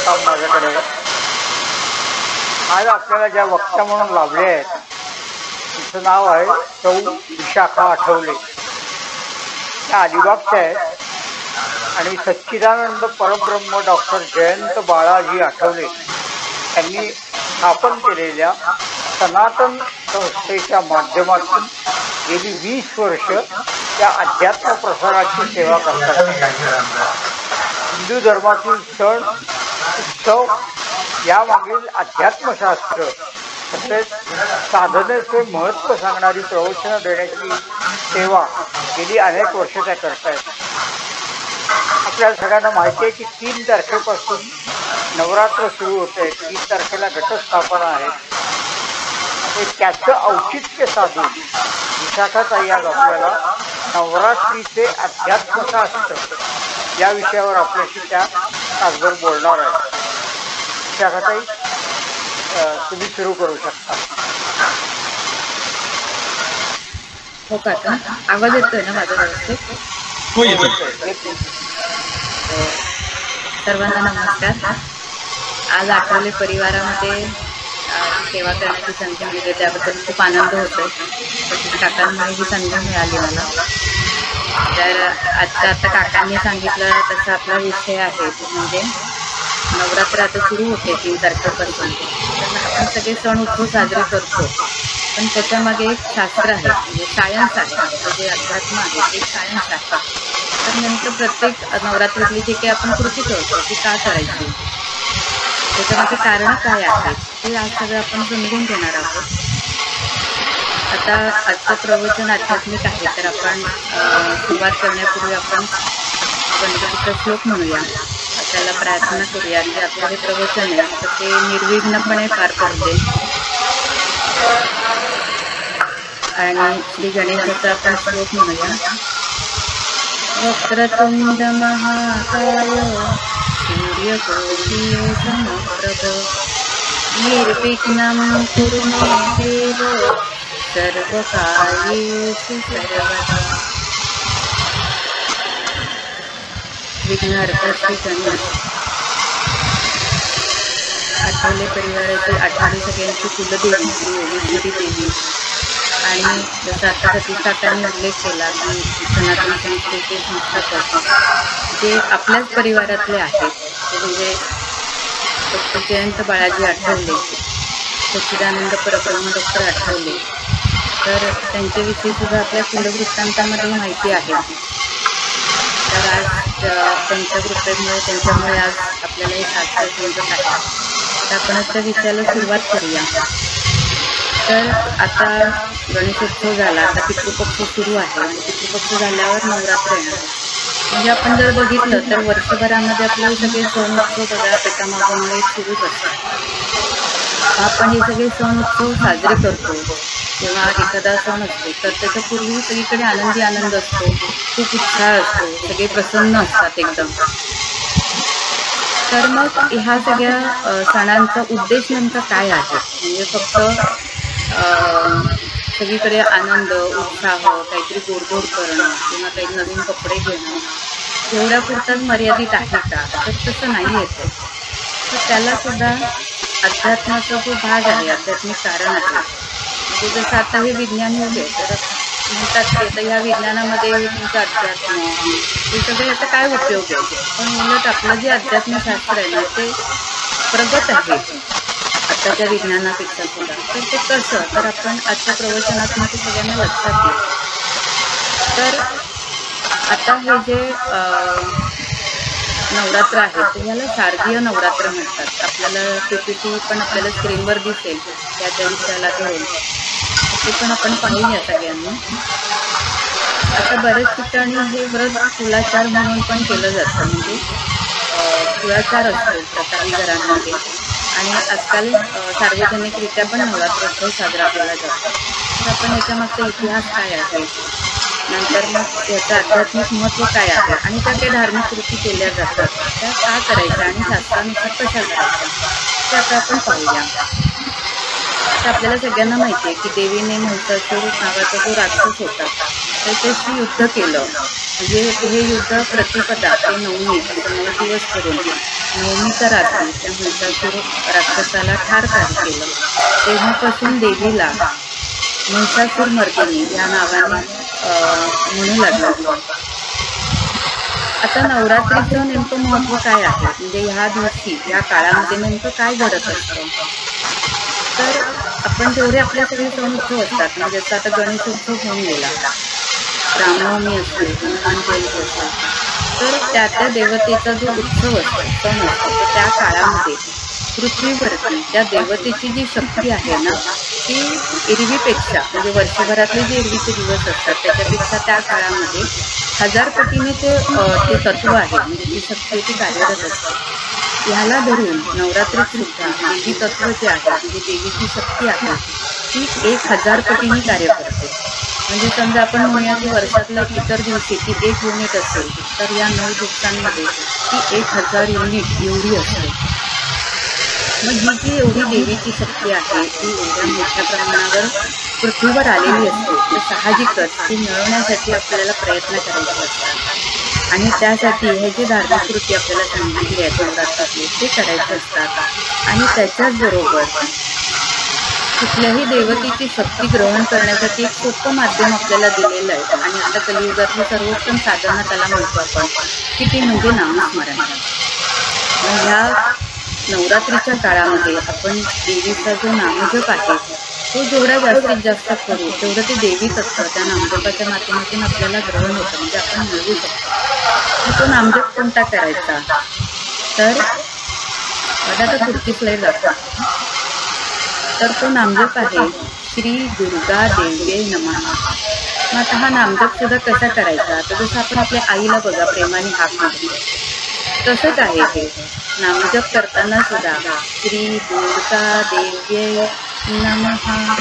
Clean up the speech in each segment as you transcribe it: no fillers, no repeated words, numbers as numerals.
काम माझ्याकडे. आज आपल्याला ज्या वक्त्या म्हणून लाभले आहेत तिचं नाव आहे सौ विशाखा आठवले. त्या अलिबागच्या आहेत आणि सच्चिदानंद परब्रह्म डॉक्टर जयंत बाळाजी आठवले यांनी स्थापन केलेल्या सनातन संस्थेच्या माध्यमातून गेली 20 वर्ष त्या अध्यात्म प्रसाराची सेवा करतात. हिंदू धर्मातील सण उत्सव यामागील अध्यात्मशास्त्र तसेच साधनेचे महत्त्व सांगणारी प्रवचनं देण्याची सेवा गेली अनेक वर्ष त्या करतायत. आपल्याला सगळ्यांना माहिती आहे की 3 तारखेपासून नवरात्र सुरू होते. 3 तारखेला घटस्थापना आहे. त्याचं औचित्य साधून विशाखाताई आज आपल्याला नवरात्रीचे अध्यात्मशास्त्र या विषयावर आपल्याशी त्या तासभर बोलणार आहे. विशाखाताई, तुम्ही सुरू करू शकता. हो काका, आवाज येतोय ना माझा व्यवस्थित? हो येतोय. सर्वांना नमस्कार. आज आठवले परिवारामध्ये सेवा करण्याची संधी मिळते त्याबद्दल खूप आनंद होतोय. काकांमुळे ही संधी मिळाली मला. तर आता काकांनी सांगितलं तसं आपला विषय आहे म्हणजे नवरात्र आता सुरू होते 3 तारखेपासून. आपण सगळे सण उत्सव साजरे करतो पण त्याच्यामागे एक शास्त्र आहे म्हणजे सायन्स आहे. जे अध्यात्म आहे ते सायन्स आहे. तर नेमकं प्रत्येक नवरात्रीतली जे काही आपण कृती करतो ती का करायची, त्याच्यामागे कारणं काय आहेत ते आज सगळं आपण समजून घेणार आहोत. आता आजचं प्रवचन आध्यात्मिक आहे तर आपण सुरुवात करण्यापूर्वी आपण गणपतीचा श्लोक म्हणूया. त्याला प्रार्थना करूया की आपलं हे प्रवचन आहे तर ते निर्विघ्नपणे पार पडते. आणि श्री गणेशाचा आपण श्लोक म्हणूया. वक्रतुंड महाकाय सूर्यकोटि समप्रभ निर्विघ्नं कुरु मे देव सर्वकार्येषु सर्वदा. विघ्नहर्ता श्री गणेश. आठवले परिवाराची आठवले सगळ्यांची कुलदेवी श्री योगेश्वरी देवी. आणि जसं आता सतीश काकांनी उल्लेख केला की सनातन संस्थेचे संस्थापक जे आपल्याच परिवारातले आहेत ते म्हणजे डॉक्टर जयंत बाळाजी आठवले, सच्चिदानंद परब्रह्म डॉक्टर आठवले. तर त्यांच्याविषयी सुद्धा आपल्या कुलवृत्तांतामध्ये माहिती आहे. तर आज त्यांच्या कृपेमुळे त्यांच्यामुळे आज आपल्याला हे शास्त्र समजत आहे. तर आपण आजच्या विषयाला सुरुवात करूया. तर आता गणेशोत्सव झाला, आता पितृपक्ष सुरू आहे आणि पितृपक्ष झाल्यावर नवरात्र येणार. म्हणजे आपण जर बघितलं तर वर्षभरामध्ये आपल्याला सगळे सण उत्सव बघा एकामागून एक सुरूच असतात. आपण हे सगळे सण उत्सव साजरे करतो तेव्हा एखादा सण असतो तर त्याच्यापूर्वी सगळीकडे आनंदी आनंद असतो, खूप उत्साह असतो, सगळे प्रसन्न असतात एकदम. तर मग ह्या सगळ्या सणांचा उद्देश नेमका काय आहे? म्हणजे फक्त सगळीकडे आनंद उत्साह काहीतरी गोडधोड करणं किंवा काही नवीन कपडे घेणं एवढ्यापुरताच मर्यादित आहे का? तर तसं नाही येतं. तर त्यालासुद्धा अध्यात्माचा जो भाग आहे, आध्यात्मिक कारण आहे. म्हणजे जसं आता हे विज्ञान युग आहे तर म्हणतात की आता ह्या विज्ञानामध्ये तुमचं अध्यात्म हे सगळे याचा काय उपयोग आहे. पण उलट आपलं जे अध्यात्मशास्त्र आहे ना ते प्रगत आहे आताच्या विज्ञानापेक्षा सुद्धा. तर ते कसं तर आपण आजच्या प्रवचनातून ते सगळ्यांना लक्षात घेऊ. तर आता हे जे नवरात्र आहे तर याला शारदीय नवरात्र म्हणतात. आपल्याला PPT पण आपल्याला स्क्रीनवर दिसेल त्या विषयाला घेऊन ते पण आपण पाहूया सगळ्यांनी. आता बऱ्याच ठिकाणी हे व्रत कुलाचार म्हणून पण केलं जातं. म्हणजे कुळाचार असतो प्रकारे घरांमध्ये आणि आजकाल सार्वजनिकरित्या पण नवरात्रोत्सव साजरा केला जातो. तर आपण याच्यामागचा इतिहास काय आहे, नंतर मग याचं आध्यात्मिक महत्त्व काय आहे आणि त्या काही धार्मिक कृती केल्या जातात त्या का करायच्या आणि शास्त्रानुसार कशा करायच्या ते आता आपण पाहूया. आता आपल्याला सगळ्यांना माहिती आहे की देवीने महिषासूर नावाचा जो राक्षस होता त्याच्याशी युद्ध केलं. म्हणजे हे युद्ध प्रतिपदा ते नवमी असं 9 दिवस करून नवमीच्या रात्री त्या महिषासूर राक्षसाला ठार केलं. तेव्हापासून देवीला महिषासूर मर्दिनी या नावाने म्हणू लागलं. आता नवरात्रीचं नेमकं महत्त्व काय आहे, म्हणजे ह्या दिवशी या काळामध्ये नेमकं काय घडत असतं. तर आपण जेवढे आपल्या सगळे सण उत्सव असतात, म्हणजे जसं आता गणेश उत्सव होऊन गेला, रामनवमी असते, हनुमान जयंती असते, तर त्या देवतेचा जो उत्सव असतो, सण असतो, तर त्या काळामध्ये पृथ्वीवरती त्या देवतेची जी शक्ती आहे ना, ती एरवीपेक्षा म्हणजे वर्षभरातले जे एरवीचे दिवस असतात त्याच्यापेक्षा त्या काळामध्ये 1000 पटीने ते तत्व आहे, म्हणजे ती शक्ती ती कार्यरत असते. ह्याला धरून नवरात्रीत सुद्धा देवी तत्व जे आहे, म्हणजे देवीची शक्ती आहे ती 1000 पटीने कार्य करते. म्हणजे समजा आपण म्हणूया की वर्षातल्या इतर दिवशी ती 1 युनिट असेल, तर या 9 दिवसांमध्ये ती 1000 युनिट एवढी असते. मग ही जी एवढी देवीची शक्ती आहे ती एवढ्या मोठ्या प्रमाणावर पृथ्वीवर आलेली असते, तर साहजिकच ती मिळवण्यासाठी आपल्याला प्रयत्न करायचे असतात. आणि त्यासाठी हे जे धार्मिक कृती आपल्याला सांगितली आहेत नवरात्रातले ते करायचे असतात. आणि त्याच्याच बरोबर कुठल्याही देवतेची शक्ती ग्रहण करण्यासाठी एक सोपं माध्यम आपल्याला दिलेलं आहे. आणि आता कलियुगातली सर्वोत्तम साधना त्याला म्हणतो आपण, की ती म्हणजे नामस्मरण. ह्या नवरात्रीच्या काळामध्ये आपण देवीचा जो नामजप आहे तो जेवढा जास्तीत जास्त करू तेवढं ते देवी तत्व त्या नामजपाच्या माध्यमातून आपल्याला ग्रहण होतं, म्हणजे आपण मिळवू शकतो. तो नामजप कोणता करायचा, तर आता पुढची स्लाईड दाखवा. तर तो नामजप आहे श्री दुर्गा देव्ये नमः. मग आता हा नामजप सुद्धा कसा करायचा, तर जसं आपण आपल्या आईला बघा प्रेमाने हाक मारतो, तसंच आहे हे नामजप करताना सुद्धा श्री दुर्गा देव्ये नमः,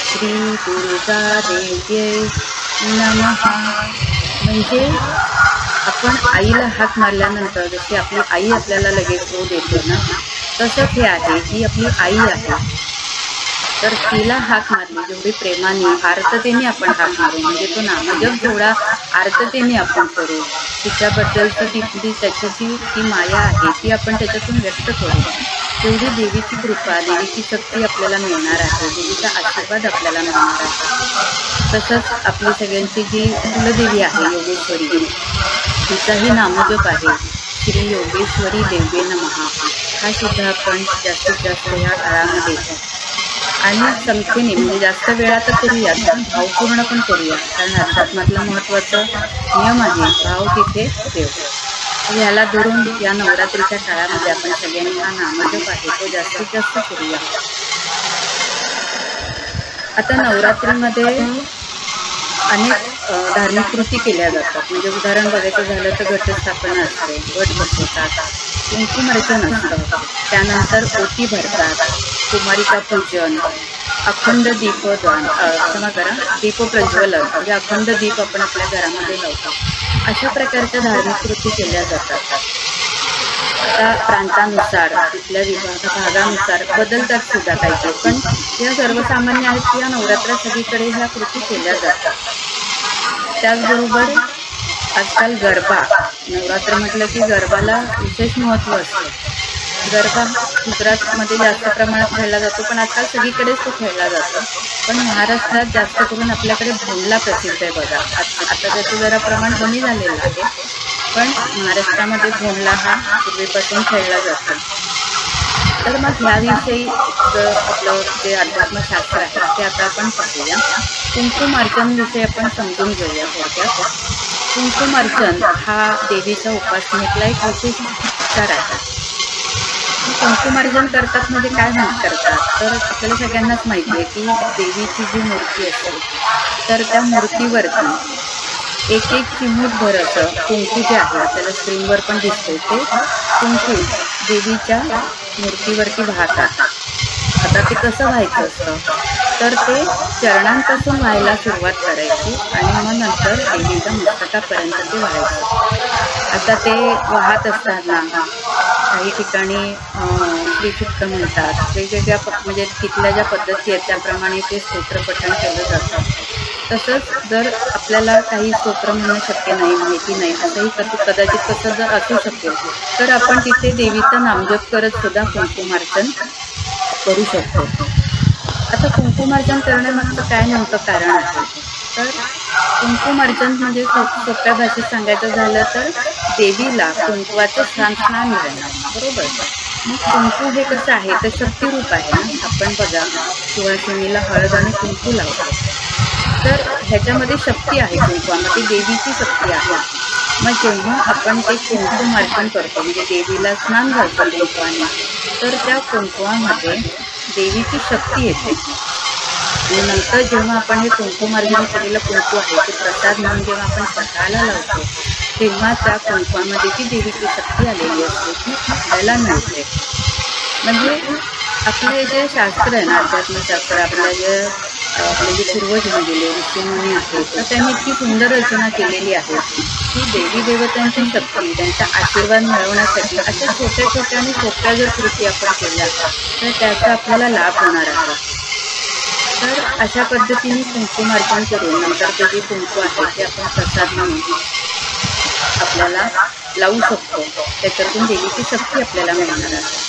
श्री दुर्गा देव्ये नमः. म्हणजे आपण आईला हाक मारल्यानंतर जशी आपली आई आपल्याला लगेच हो देते ना, तसंच हे आहे ही आपली आई आहे. तर तिला हाक मारली जेवढी प्रेमाने आर्ततेने आपण हाक मारू, म्हणजे तो नामजप जेवढा आर्ततेने आपण करू, तिच्याबद्दलची ती त्याच्याची ती माया आहे ती आपण त्याच्यातून व्यक्त करू, तेवढी देवीची कृपा देवीची शक्ती आपल्याला मिळणार आहे, देवीचा आशीर्वाद आपल्याला मिळणार आहे. तसंच आपली सगळ्यांची जी कुलदेवी आहे योगेश्वरी, तिचाही नामजप आहे श्री योगेश्वरी देव्ये नमः. हा सुद्धा आपण जास्तीत जास्त ह्या काळामध्ये आणि संख्येने म्हणजे जास्त वेळा तर करूया, भावपूर्ण पण करूया, कारण अध्यात्मातलं महत्त्वाचं नियम आहे भाव तिथे देव. ह्याला धरून या नवरात्रीच्या काळामध्ये आपण सगळ्यांनी हा नामजप आहे तो जास्तीत जास्त करूया. आता नवरात्रीमध्ये अनेक धार्मिक कृती केल्या जातात. म्हणजे उदाहरण बघायचं झालं तर घटस्थापना असते, घट बसवतात, कुंकुमार्चन असतं, त्यानंतर ओटी भरतात, कुमारिका पूजन, अखंड दीपदान दीपप्रज्वलन, म्हणजे अखंड दीप आपण आपल्या घरामध्ये लावतो. अशा प्रकारच्या धार्मिक कृती केल्या जातात. आता प्रांतानुसार तिथल्या भागानुसार बदलतात सुद्धा काही, पण या सर्वसामान्य आहेत की या नवरात्रात सगळीकडे ह्या कृती केल्या जातात. त्याचबरोबर आजकाल गरबा, नवरात्र म्हटलं की गरबाला विशेष महत्त्व असतं. गरबा गुजरातमध्ये जास्त प्रमाणात खेळला जातो, पण आजकाल सगळीकडेच तो खेळला जातो. पण महाराष्ट्रात जास्त करून आपल्याकडे भोंडला प्रसिद्ध आहे बघा. आता त्याचं जरा प्रमाण कमी झालेलं आहे, पण महाराष्ट्रामध्ये भोंडला हा पूर्वीपासून खेळला जातो. तर मग ह्याविषयी आपलं जे अध्यात्मशास्त्र आहे ते आता आपण पाहूया. कुंकुमार्चनविषयी आपण समजून घेऊया थोडक्यात. कुंकुमार्चन हा देवीच्या उपासनेतला एक विशेष उपचार आहे. कुंकुमार्चन करतात म्हणजे काय करतात, तर आपल्याला सगळ्यांनाच माहिती आहे की देवीची जी मूर्ती असते तर त्या मूर्तीवरती एक चिमूटभर असं कुंकू जे आहे आपल्याला स्क्रीनवर पण दिसते, ते कुंकू देवीच्या मूर्तीवरती वाहतात. आता ते कसं व्हायचं असतं, तर ते चरणांपासून व्हायला सुरुवात करायची आणि मग नंतर देवीच्या मस्तकापर्यंत ते व्हायचं. आता ते वाहत असताना काही ठिकाणी श्रीसुक्त म्हणतात, वेगवेगळ्या म्हणजे तिथल्या ज्या पद्धती आहेत त्याप्रमाणे ते स्तोत्रपठण केलं जातं. तसंच जर आपल्याला काही स्तोत्र म्हणणं शक्य नाही, माहिती नाही, असंही कदाचित कसं जर असू शकेल, तर आपण तिथे देवीचं नामजप करत सुद्धा कुंकुमार्चन करू शकतो. आता कुंकुमार्चन करण्यामागचं काय नेमकं कारण आहे? तर कुंकुमार्चन म्हणजे सोप्या भाषेत सांगायचं झालं तर देवीला कुंकवाचं स्नान मिळणं, बरोबर. मग कुंकू हे कसं आहे तर शक्तिरूप आहे ना. आपण बघा सुवासिनीला हळद आणि कुंकू लावतो, तर ह्याच्यामध्ये शक्ती आहे, कुंकवामध्ये देवीची शक्ती आहे. मग जेव्हा आपण ते कुंकुमार्चन करतो म्हणजे देवीला स्नान घालतो कुंकवाने, तर त्या कुंकवामध्ये देवीची शक्ती येते. आणि नंतर जेव्हा आपण हे कुंकुमार्जन केलेलं कुंकू आहे ते प्रसाद म्हणून जेव्हा आपण स्वतःला लावतो, तेव्हा त्या कुंकवामध्ये जी देवीची शक्ती आलेली असते ती आपल्याला मिळते. म्हणजे आपले जे शास्त्र आहे ना, अध्यात्मशास्त्र, आपले जे पूर्वज गेले ऋषीमुनी आहेत, तर त्यांनी इतकी सुंदर रचना केलेली आहे की देवी देवतांची शक्ती, त्यांचा आशीर्वाद मिळवण्यासाठी अशा छोट्या छोट्या आणि सोप्या जर कृती आपण केल्या तर त्याचा आपल्याला लाभ होणार आहे. तर अशा पद्धतीने कुंकुमार्चन करून नंतर ते जे कुंकू आहे ते आपण प्रसाद म्हणून आपल्याला लावू शकतो. त्याच्यातून देवीची शक्ती आपल्याला मिळणार आहे.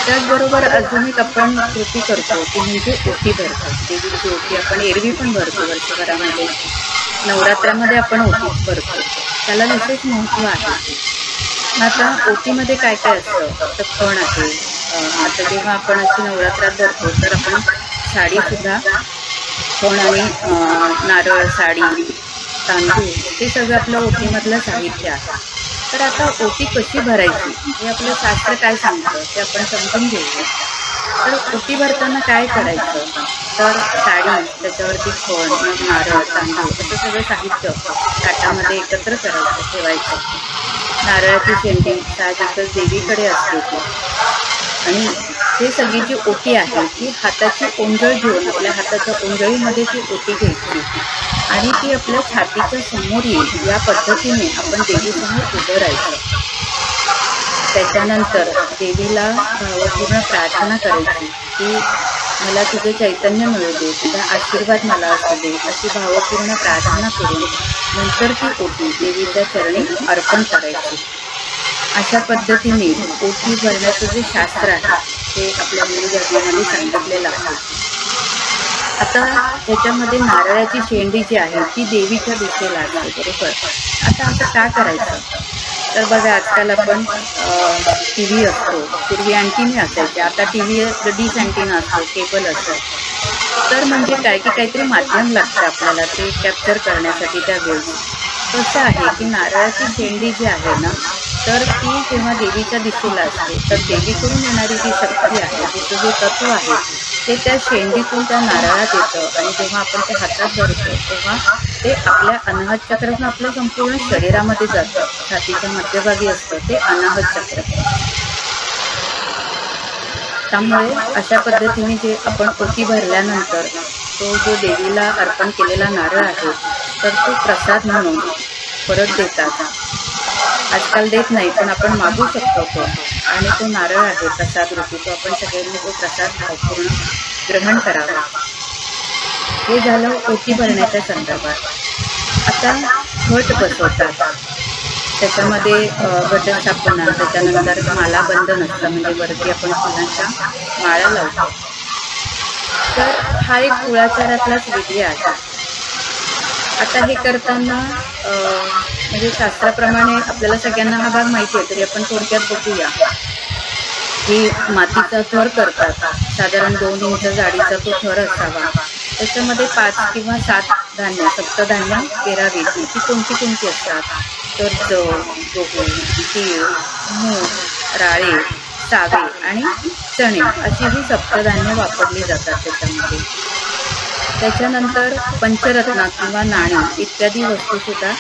त्याचबरोबर अजून एक आपण कृती करतो ती म्हणजे ओटी भरतो. देवीची ओटी आपण एरवी पण भरतो, वर्षभरामध्ये नवरात्रामध्ये आपण ओटी भरतो. त्याला विशेष महत्त्व आहे. आता ओटीमध्ये काय काय असतं तर खण आहे. आता जेव्हा आपण अशी नवरात्रात भरतो तर आपण साडीसुद्धा खण आणि नारळ, साडी, तांदूळ हे सगळं आपलं ओटीमधलं साहित्य आहे. तर आता ओटी कशी भरायची हे आपलं शास्त्र काय सांगतं ते आपण समजून घेऊया. तर ओटी भरताना काय करायचं तर साडी, त्याच्यावरती खण, मग नारळ, तांदूळ असं सगळं साहित्य ताटामध्ये एकत्र करायचं, ठेवायचं. नारळाची शेंडी साहजिकच देवीकडे असते ती. आणि हे सगळी जी ओटी आहे ती हाताची ओंजळ घेऊन आपल्या हाताच्या ओंजळीमध्ये ती ओटी घ्यायची आणि ती आपल्या छातीच्या समोर येईल या पद्धतीने आपण देवीसमोर उभं राहायचं. त्याच्यानंतर देवीला भावपूर्ण प्रार्थना करायची की मला तुझे चैतन्य मिळू दे, तुझा आशीर्वाद मला असू दे, अशी भावपूर्ण प्रार्थना करून नंतर ती ओटी देवीच्या चरणी अर्पण करायची. अशा पद्धतीने ओटी भरण्याचं जे शास्त्र आहे ते आपल्या हिंदू धर्मामध्ये सांगितलेलं आहे. आता ह्याच्यामध्ये नारळाची शेंडी जी आहे ती देवीच्या दिशेला असते, बरोबर. आता असं का करायचं तर बघा आजकाल आपण टी व्ही असतो, पूर्वी अँटिने असायचे, आता टी व्ही डिश अँटिना असतो, केबल असतं. तर म्हणजे काय की काहीतरी माध्यम लागतं आपल्याला ते कॅप्चर करण्यासाठी त्या वेळी. कसं आहे की नारळाची शेंडी जी आहे ना तर ती जेव्हा देवीच्या दिशेला असते तर देवीकडून येणारी जी शक्ती आहे, तिचं जे तत्व आहे ते त्या शेंडीतून त्या नारळात येतं आणि जेव्हा आपण ते हातात धरतो तेव्हा ते आपल्या अनाहत चक्रातून आपल्या संपूर्ण शरीरामध्ये जातं. छातीच्या मध्यभागी असतं ते अनाहत चक्र. त्यामुळे अशा पद्धतीने जे आपण ओटी भरल्यानंतर तो जो देवीला अर्पण केलेला नारळ आहे तर तो प्रसाद म्हणून परत देतात. आजकाल देत नाही पण आपण मागू शकतो तो, आणि तो नारळ आहे प्रसाद रूपी, तो आपण सगळ्यांनी तो प्रसाद भावपूर्ण ग्रहण करावा. हे झालं ओटी भरण्याच्या संदर्भात. आता घट बसवतात, त्याच्यामध्ये घटस्थापना, त्याच्यानंतर मालाबंधन असतं म्हणजे वरती आपण फुलांच्या माळा लावतो. तर हा एक कुळाचारातलाच विधी आहे. आता हे करताना म्हणजे शास्त्राप्रमाणे आपल्याला सगळ्यांना हा भाग माहिती आहे तरी आपण थोडक्यात बघूया की मातीचा थर करतात. साधारण 2 इंच जाडीचा तो थर असावा. त्याच्यामध्ये 5 किंवा 7 धान्य, सप्तधान्य पेरावीत. ती कोणती कोणती असतात तर जव, गहू, तीळ, मूग, राळे, सावे आणि चणे अशी ही सप्तधान्य वापरली जातात त्याच्यामध्ये. त्याच्यानंतर पंचरत्न किंवा नाणी इत्यादी वस्तूसुद्धा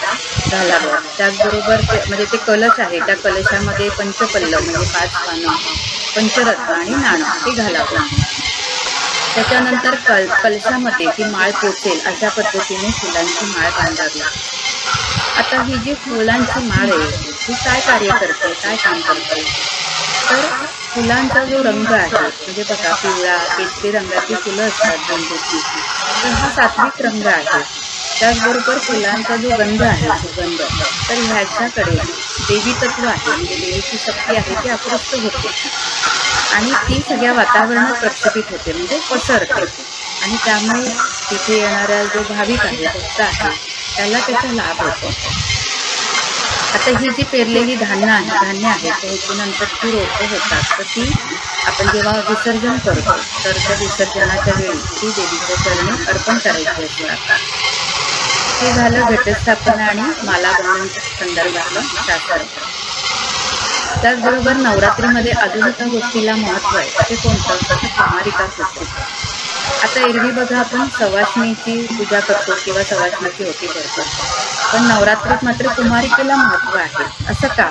घालाव्यात. त्याचबरोबर म्हणजे ते कलश आहे त्या कलशामध्ये पंचपल्लव म्हणजे 5 पानं, पंचरत्न आणि नाणं हे घालावं. त्याच्यानंतर कलशामध्ये ती माळ पोचेल अशा पद्धतीने फुलांची माळ बांधावी. आता ही जी फुलांची माळ आहे ही काय कार्य करते, काय काम करते तर फुलांचा जो रंग आहे म्हणजे बघा पिवळा केशरी रंगाची फुलं असतात झेंडूची, तर हा सात्विक रंग आहे. त्याचबरोबर फुलांचा जो गंध आहे, सुगंध, तर ह्याच्याकडे देवी तत्व आहे, म्हणजे देवीची शक्ती आहे ती आकृष्ट होते आणि ती सगळ्या वातावरणात प्रक्षेपित होते, म्हणजे पसरते. आणि त्यामुळे तिथे येणारा जो भाविक आहे, भक्त आहे, त्याला त्याचा लाभ होतो. आता ही जी पेरलेली धान्य आहे त्याची नंतर ती रोपं होतात, तर ती आपण जेव्हा विसर्जन करतो तर त्या विसर्जनाच्या वेळी ती देवीच्या चरणी अर्पण करायची असतात. हे झालं घटस्थापन आणि मालाबंधन संदर्भातलं शास्त्र. त्याचबरोबर नवरात्रीमध्ये अजून एका गोष्टीला महत्त्व आहे, ते कोणतं, तर कुमारिका पूजन. आता एरवी बघा आपण सवाष्णीची पूजा करतो किंवा सवाष्णाची ओटी करतो, पण नवरात्रीत मात्र कुमारिकेला महत्त्व आहे. असं का?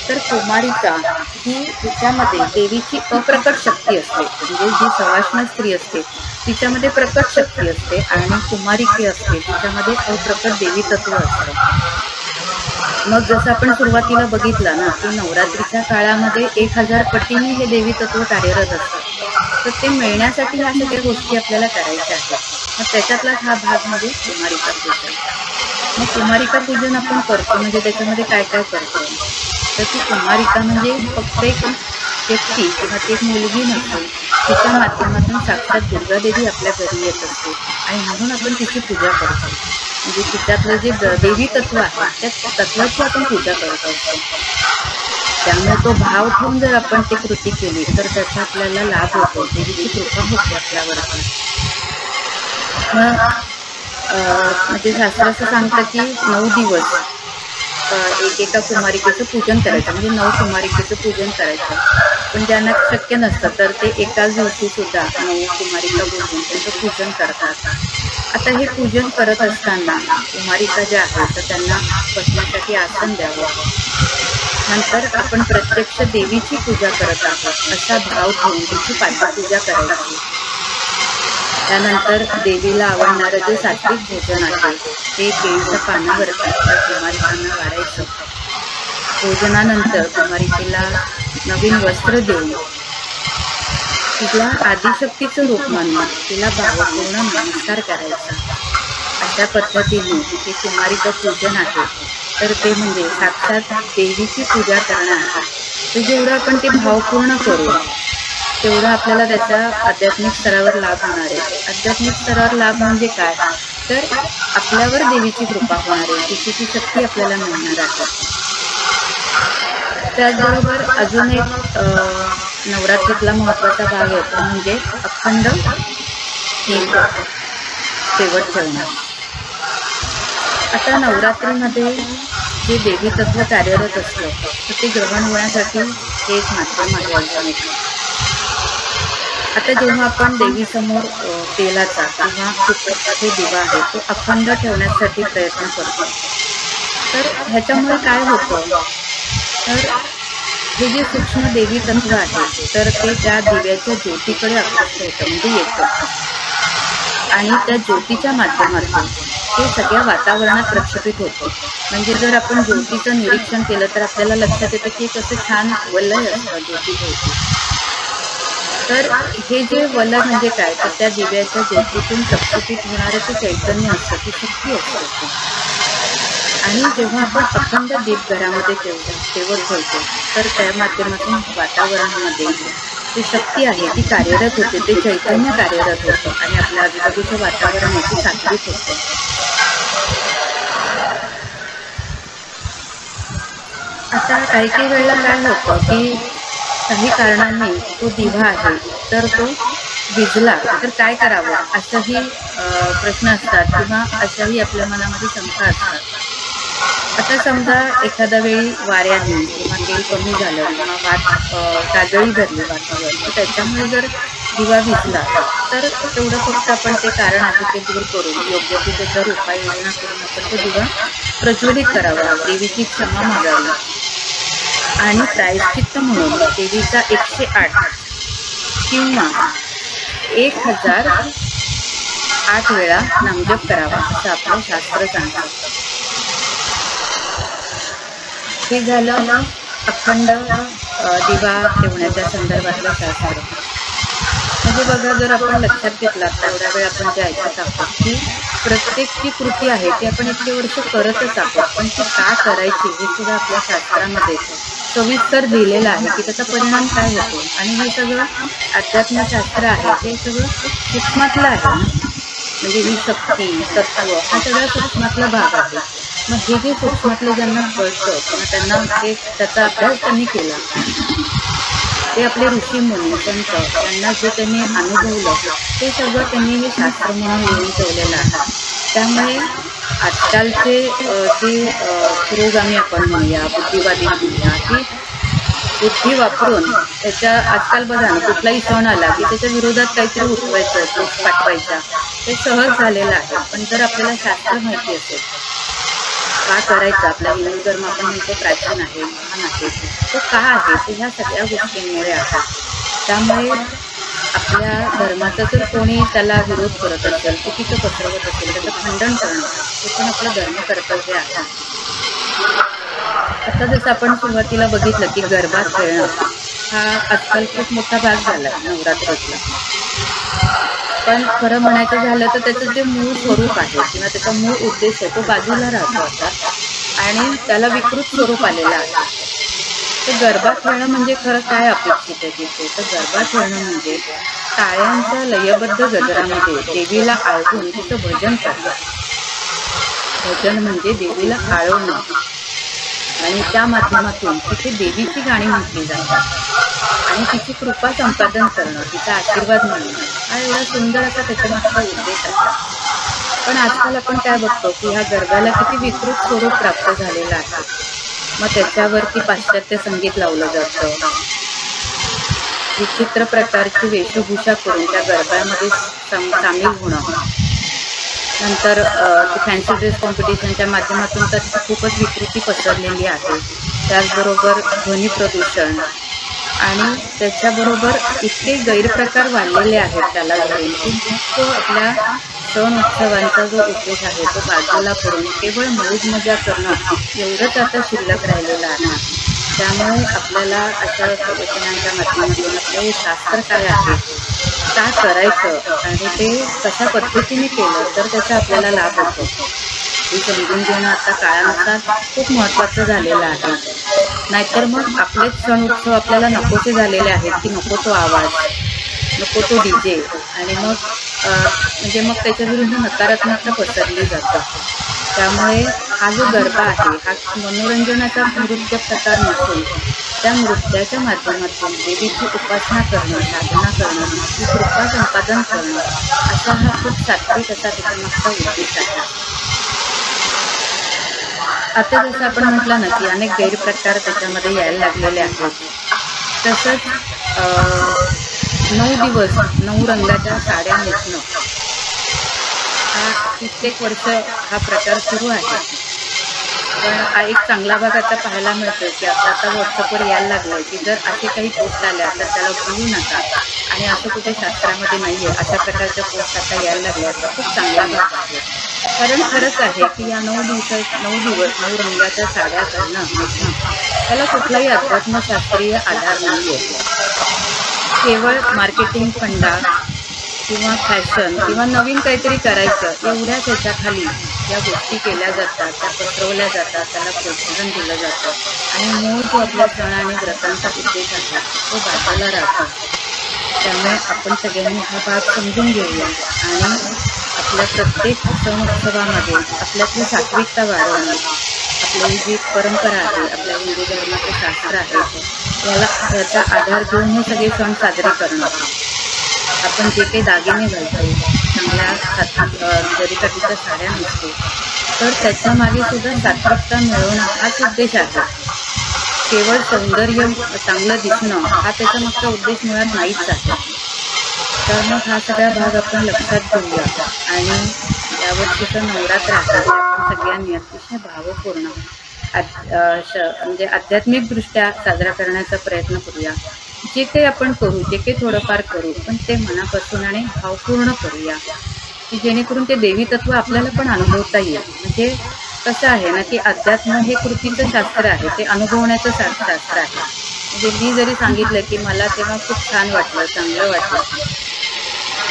तर कुमारिका ही तिच्यामध्ये देवीची अप्रकट शक्ती असते, म्हणजे जी सवाष्ण स्त्री असते तिच्यामध्ये प्रकट शक्ती असते आणि कुमारिके असते तिच्यामध्ये अप्रकट देवी तत्व असतं. मग जसं आपण सुरुवातीला बघितलं ना की नवरात्रीच्या काळामध्ये 1000 पटीने हे देवी तत्व कार्यरत असतं, तर ते मिळण्यासाठी ह्या सगळ्या गोष्टी आपल्याला करायच्या आहेत. मग त्याच्यातलाच हा भाग म्हणजे कुमारिका पूजन. मग कुमारिका पूजन आपण करतो म्हणजे त्याच्यामध्ये काय काय करतो, तर ती कुमारिका म्हणजे फक्त एक व्यक्ती किंवा ती एक मुलगी नसते, तिच्या माध्यमातून साक्षात दुर्गादेवी आपल्या घरी येत असते आणि म्हणून आपण तिची पूजा करतो. म्हणजे तिच्यातलं जे देवी तत्व आहे त्या तत्वाची आपण पूजा करत असतो. त्यामुळे तो भाव ठेवून जर आपण ती कृती केली तर त्याचा आपल्याला लाभ होतो, देवीची कृपा होते आपल्यावरती. मग म्हणजे शास्त्र असं सांगतं की 9 दिवस एकेका कुमारिकेचं पूजन करायचं, म्हणजे 9 कुमारिकेचं पूजन करायचं. पण ज्यांना शक्य नसतं तर ते एकाच दिवशी सुद्धा 9 कुमारिका बोलून त्यांचं पूजन करतात. आता हे पूजन करत असताना कुमारिका ज्या आहेत तर त्यांना बसण्यासाठी आसन द्यावं. नंतर आपण प्रत्यक्ष देवीची पूजा करत आहोत असा भाव ठेवून तिची पाद्यपूजा करायची. त्यानंतर देवीला आवडणारं जे सात्विक भोजन आहे ते केळीच्या पानावरती त्या कुमारिकांना वाढायचं. भोजनानंतर कुमारिकेला नवीन वस्त्र देऊन तिला आदिशक्तीचं रूप मानून तिला भावपूर्ण नमस्कार करायचा. अशा पद्धतीने ते कुमारिका पूजन आहे, तर ते म्हणजे साक्षात देवीची पूजा करणं आहे. तर जेवढं आपण ते भावपूर्ण करू तेवढा आपल्याला त्याच्या आध्यात्मिक स्तरावर लाभ होणार आहे. आध्यात्मिक स्तरावर लाभ म्हणजे काय, तर आपल्यावर देवीची कृपा होणार आहे, तिची ती शक्ती आपल्याला मिळणार आहे. त्याचबरोबर अजून एक नवरात्रीतला महत्त्वाचा भाग येतो म्हणजे अखंड दीप शेवट ठेवणं. आता नवरात्रीमध्ये जे देवी तत्व कार्यरत असतं तर ते ग्रहण होण्यासाठी हे एक माध्यम आहे. आता जेव्हा आपण देवीसमोर तेलाचा किंवा तुपाचा जो दिवा आहे तो अखंड ठेवण्यासाठी प्रयत्न करतो, तर ह्याच्यामुळे काय होतं, तर हे जे सूक्ष्म देवी तत्व आहे तर ते त्या दिव्याच्या ज्योतीकडे आकृष्ट होतं, म्हणजे येतं. आणि त्या ज्योतीच्या माध्यमातून ते सगळ्या वातावरणात प्रक्षेपित होतं. म्हणजे जर आपण ज्योतीचं निरीक्षण केलं तर आपल्याला लक्षात येतं की कसं छान वलय असतं ज्योतीभोवती. तर हे जे वलय म्हणजे काय, तर त्या दिव्याच्या ज्योतीतून प्रक्षेपित होणारं ते चैतन्य असतं, ती शक्ती असते. आणि जेव्हा आपण अखंड दीप घरामध्ये ठेवत ठेवतो तर त्या माध्यमातून वातावरणामध्ये जी शक्ती आहे ती कार्यरत होते, ते चैतन्य कार्यरत होतं आणि आपल्या आजूबाजूचं वातावरण आहे ते सात्विक होतं. आता काही काही वेळेला काय होतं की काही कारणांनी तो दिवा आहे तर तो विझला तर काय करावं असाही प्रश्न असतात किंवा अशाही आपल्या मनामध्ये शंका असतात. आता समजा एखाद्या वेळी वाऱ्याने किंवा तेल कमी झालं किंवा वाट काजळी धरली वातावर, तर त्याच्यामुळे जर दिवा विझला तर तेवढं फक्त आपण ते कारण आहे ते दूर करून योग्य ते त्याच्यावर उपाययोजना करून आपण तो दिवा प्रज्वलित करावा, देवीची क्षमा मागावी आणि प्रायश्चित्त म्हणून देवीचा 108 किंवा 1008 वेळा नामजप करावा असं आपलं शास्त्र सांगतं. हे झालं अखंड दिवा ठेवण्याच्या संदर्भातलं शास्त्र. म्हणजे बघा, जर आपण लक्षात घेतला तेवढ्या वेळ आपण जे ऐकत आहोत की प्रत्येक जी कृती आहे ती आपण इतके वर्ष करतच आहोत, पण ती का करायची हे सुद्धा आपल्या शास्त्रामध्ये सविस्तर लिहिलेलं आहे की त्याचा परिणाम काय होतो. आणि हे सगळं अध्यात्मशास्त्र आहे, हे सगळं सूक्ष्मातलं आहे ना, म्हणजे ही शक्ती तत्व हा सगळा सूक्ष्मातला भाग आहे. मग हे जे सूक्ष्मातलं ज्यांना कळतं किंवा त्यांना त्याचा अभ्यास त्यांनी केला, ते आपले ऋषी मुनी संत त्यांना जे त्यांनी अनुभवलं ते सगळं त्यांनी हे शास्त्र म्हणून लिहून ठेवलेलं आहे. त्यामुळे आजकालचे जे पुरोगामी आपण म्हणूया, बुद्धिवादी म्हणूया, की बुद्धी वापरून त्याच्या आजकाल बघा ना, कुठलाही सण आला की त्याच्या विरोधात काहीतरी उठवायचं, पोस्ट पाठवायचा, हे सहज झालेलं आहे. पण जर आपल्याला शास्त्र माहिती असेल का करायचं, आपला हिंदू धर्म आपण म्हणतो प्राचीन आहे, महान आहे, तो का आहे, ते ह्या सगळ्या गोष्टींमुळे आहे. त्यामुळे आपल्या धर्माचा जर कोणी त्याला विरोध करत असेल, चुकीचं पसरवत असेल, त्याचं खंडन करणं हे पण आपलं धर्म कर्तव्य आहे. आता जसं आपण सुरुवातीला बघितलं की गरबा खेळणं हा आजकाल खूप मोठा भाग झाला आहे नवरात्रातला. पण खरं म्हणायचं झालं तर त्याचं जे मूळ स्वरूप आहे किंवा त्याचा मूळ उद्देश आहे तो बाजूला राहतो आता, आणि त्याला विकृत स्वरूप आलेलं आहे. ते गरबा खेळणं म्हणजे खरं काय अपेक्षित आहे तिथे, तर गरबा खेळणं म्हणजे टाळ्यांच्या लयबद्ध गजरामध्ये देवीला आळवून तिचं भजन करणं. भजन म्हणजे देवीला आळवणं, आणि त्या माध्यमातून तिथे देवीची गाणी म्हटली जातात आणि तिची कृपा संपादन करणं, तिचा आशीर्वाद मिळणं, हा एवढा सुंदर असा त्याच्यामागचा उद्देश आहे. पण आजकाल आपण काय बघतो की ह्या गरब्याला किती विकृत स्वरूप प्राप्त झालेलं आहे. मग त्याच्यावरती पाश्चात्य संगीत लावलं जातं, विचित्र प्रकारची वेशभूषा करून त्या गरब्यामध्ये सामील होणं, नंतर फॅन्सी ड्रेस कॉम्पिटिशनच्या माध्यमातून तर खूपच विकृती पसरलेली आहे. त्याचबरोबर ध्वनी प्रदूषण आणि त्याच्याबरोबर इतके गैरप्रकार वाढलेले आहेत त्याला धरून की तो आपल्या सण उत्सवांचा जो उद्देश आहे तो बाजूला करून केवळ मौज मजा करणं एवढंच आता शिल्लक राहिलेलं आहे. त्यामुळे आपल्याला अशा प्रवचनांच्या माध्यमातून आपलं हे शास्त्र काय आहे, काय करायचं आणि ते कशा पद्धतीने केलं तर त्याचा आपल्याला लाभ होतो हे समजून घेणं आता काळानुसार खूप महत्त्वाचं झालेलं आहे. नाहीतर मग आपलेच सण उत्सव आपल्याला नकोसे झालेले आहेत की नको तो आवाज, नको तो DJ, आणि मग म्हणजे मग त्याच्या विरुद्ध नकारात्मकता पसरली जातं. त्यामुळे हा जो गरबा आहे हा मनोरंजनाचा नृत्य प्रकार नसून त्या नृत्याच्या माध्यमातून देवीची उपासना करणं, साधना करणं, तिची कृपा संपादन करणं, असा हा खूप सात्विक असा त्याच्यामागचा उद्देश आहे. आता जसं आपण म्हटलं ना की अनेक गैरप्रकार त्याच्यामध्ये यायला लागलेले आहेत, तसंच 9 दिवस 9 रंगाच्या साड्या नेसणं हा कित्येक वर्ष हा प्रकार सुरू आहे. पण हा एक चांगला भाग आता पाहायला मिळतो की आता व्हॉट्सअपवर यायला लागलं की जर असे काही पोस्ट आल्या तर त्याला बोलू नका, आणि असं कुठे शास्त्रामध्ये नाही आहे अशा प्रकारच्या पोस्ट आता यायला लागल्या तर खूप चांगला भाग आहे. कारण खरंच आहे की या 9 दिवस 9 रंगाच्या साड्या घालणं नेसणं त्याला कुठलाही अध्यात्मशास्त्रीय आधार नाही आहे. केवळ मार्केटिंग फंडा किंवा फॅशन किंवा नवीन काहीतरी करायचं एवढ्याच ह्याच्याखाली या गोष्टी केल्या जातात, त्या पसरवल्या जातात, त्याला प्रोत्साहन दिलं जातं आणि मूळ जो आपल्या सण आणि व्रतांचा उद्देश आहे तो बाजूला राहतो. त्यामुळे आपण सगळ्यांनी हा भाग समजून घेऊया आणि आपल्या प्रत्येक सण उत्सवामध्ये आपल्यातली सात्विकता वाढवणं, आपली जी परंपरा आहे, आपल्या हिंदू धर्माचं शास्त्र आहे याचा आधार घेऊन हे सगळे सण साजरे करणं. आपण जे काही दागिने घालतो, चांगल्या जरीकाठीच्या साड्या नसतो, तर त्याच्यामागे सुद्धा सात्विकता मिळवणं हाच उद्देश आहे. केवळ सौंदर्य चांगलं दिसणं हा त्याच्यामागचा उद्देश मुळात नाहीच आहे. तर मग हा सगळा भाग आपण लक्षात घेऊया आणि यावर्षीचं नवरात्र आहे आपण सगळ्यांनी अतिशय भावपूर्ण म्हणजे आध्यात्मिकदृष्ट्या साजरा करण्याचा प्रयत्न करूया. जे काही आपण करू, जे काही थोडंफार करू, पण ते मनापासून आणि भावपूर्ण करूया की जेणेकरून ते देवी तत्व आपल्याला पण अनुभवता येईल. म्हणजे कसं आहे ना की अध्यात्म हे कृतीचं शास्त्र आहे, ते अनुभवण्याचं शास्त्र आहे. म्हणजे मी जरी सांगितलं की मला तेव्हा खूप छान वाटलं, चांगलं वाटलं,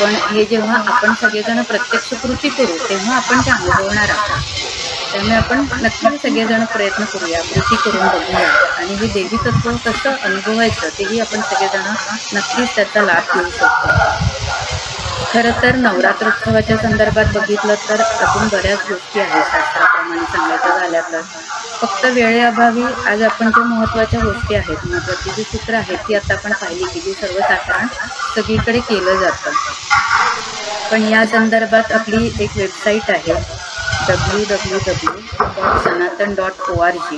पण हे जेव्हा आपण सगळेजण प्रत्यक्ष कृती करू तेव्हा आपण ते अनुभवणार आहोत. त्यामुळे आपण नक्की सगळेजण प्रयत्न करूया, कृती करून बघूया आणि हे देवी तत्व कसं अनुभवायचं तेही आपण सगळेजण नक्कीच त्याचा लाभ घेऊ शकतो. खरं तर नवरात्रोत्सवाच्या संदर्भात बघितलं तर अजून बऱ्याच गोष्टी आहेत शास्त्राप्रमाणे सांगायचं झाल्या तर. फक्त वेळेअभावी आज आपण ज्या महत्त्वाच्या गोष्टी आहेत, महत्त्वाची जी सूत्र आहेत ती आता आपण पाहिली की जी सर्वसाधारण सगळीकडे केलं जातं. पण या संदर्भात आपली एक वेबसाईट आहे www.sanatan.org.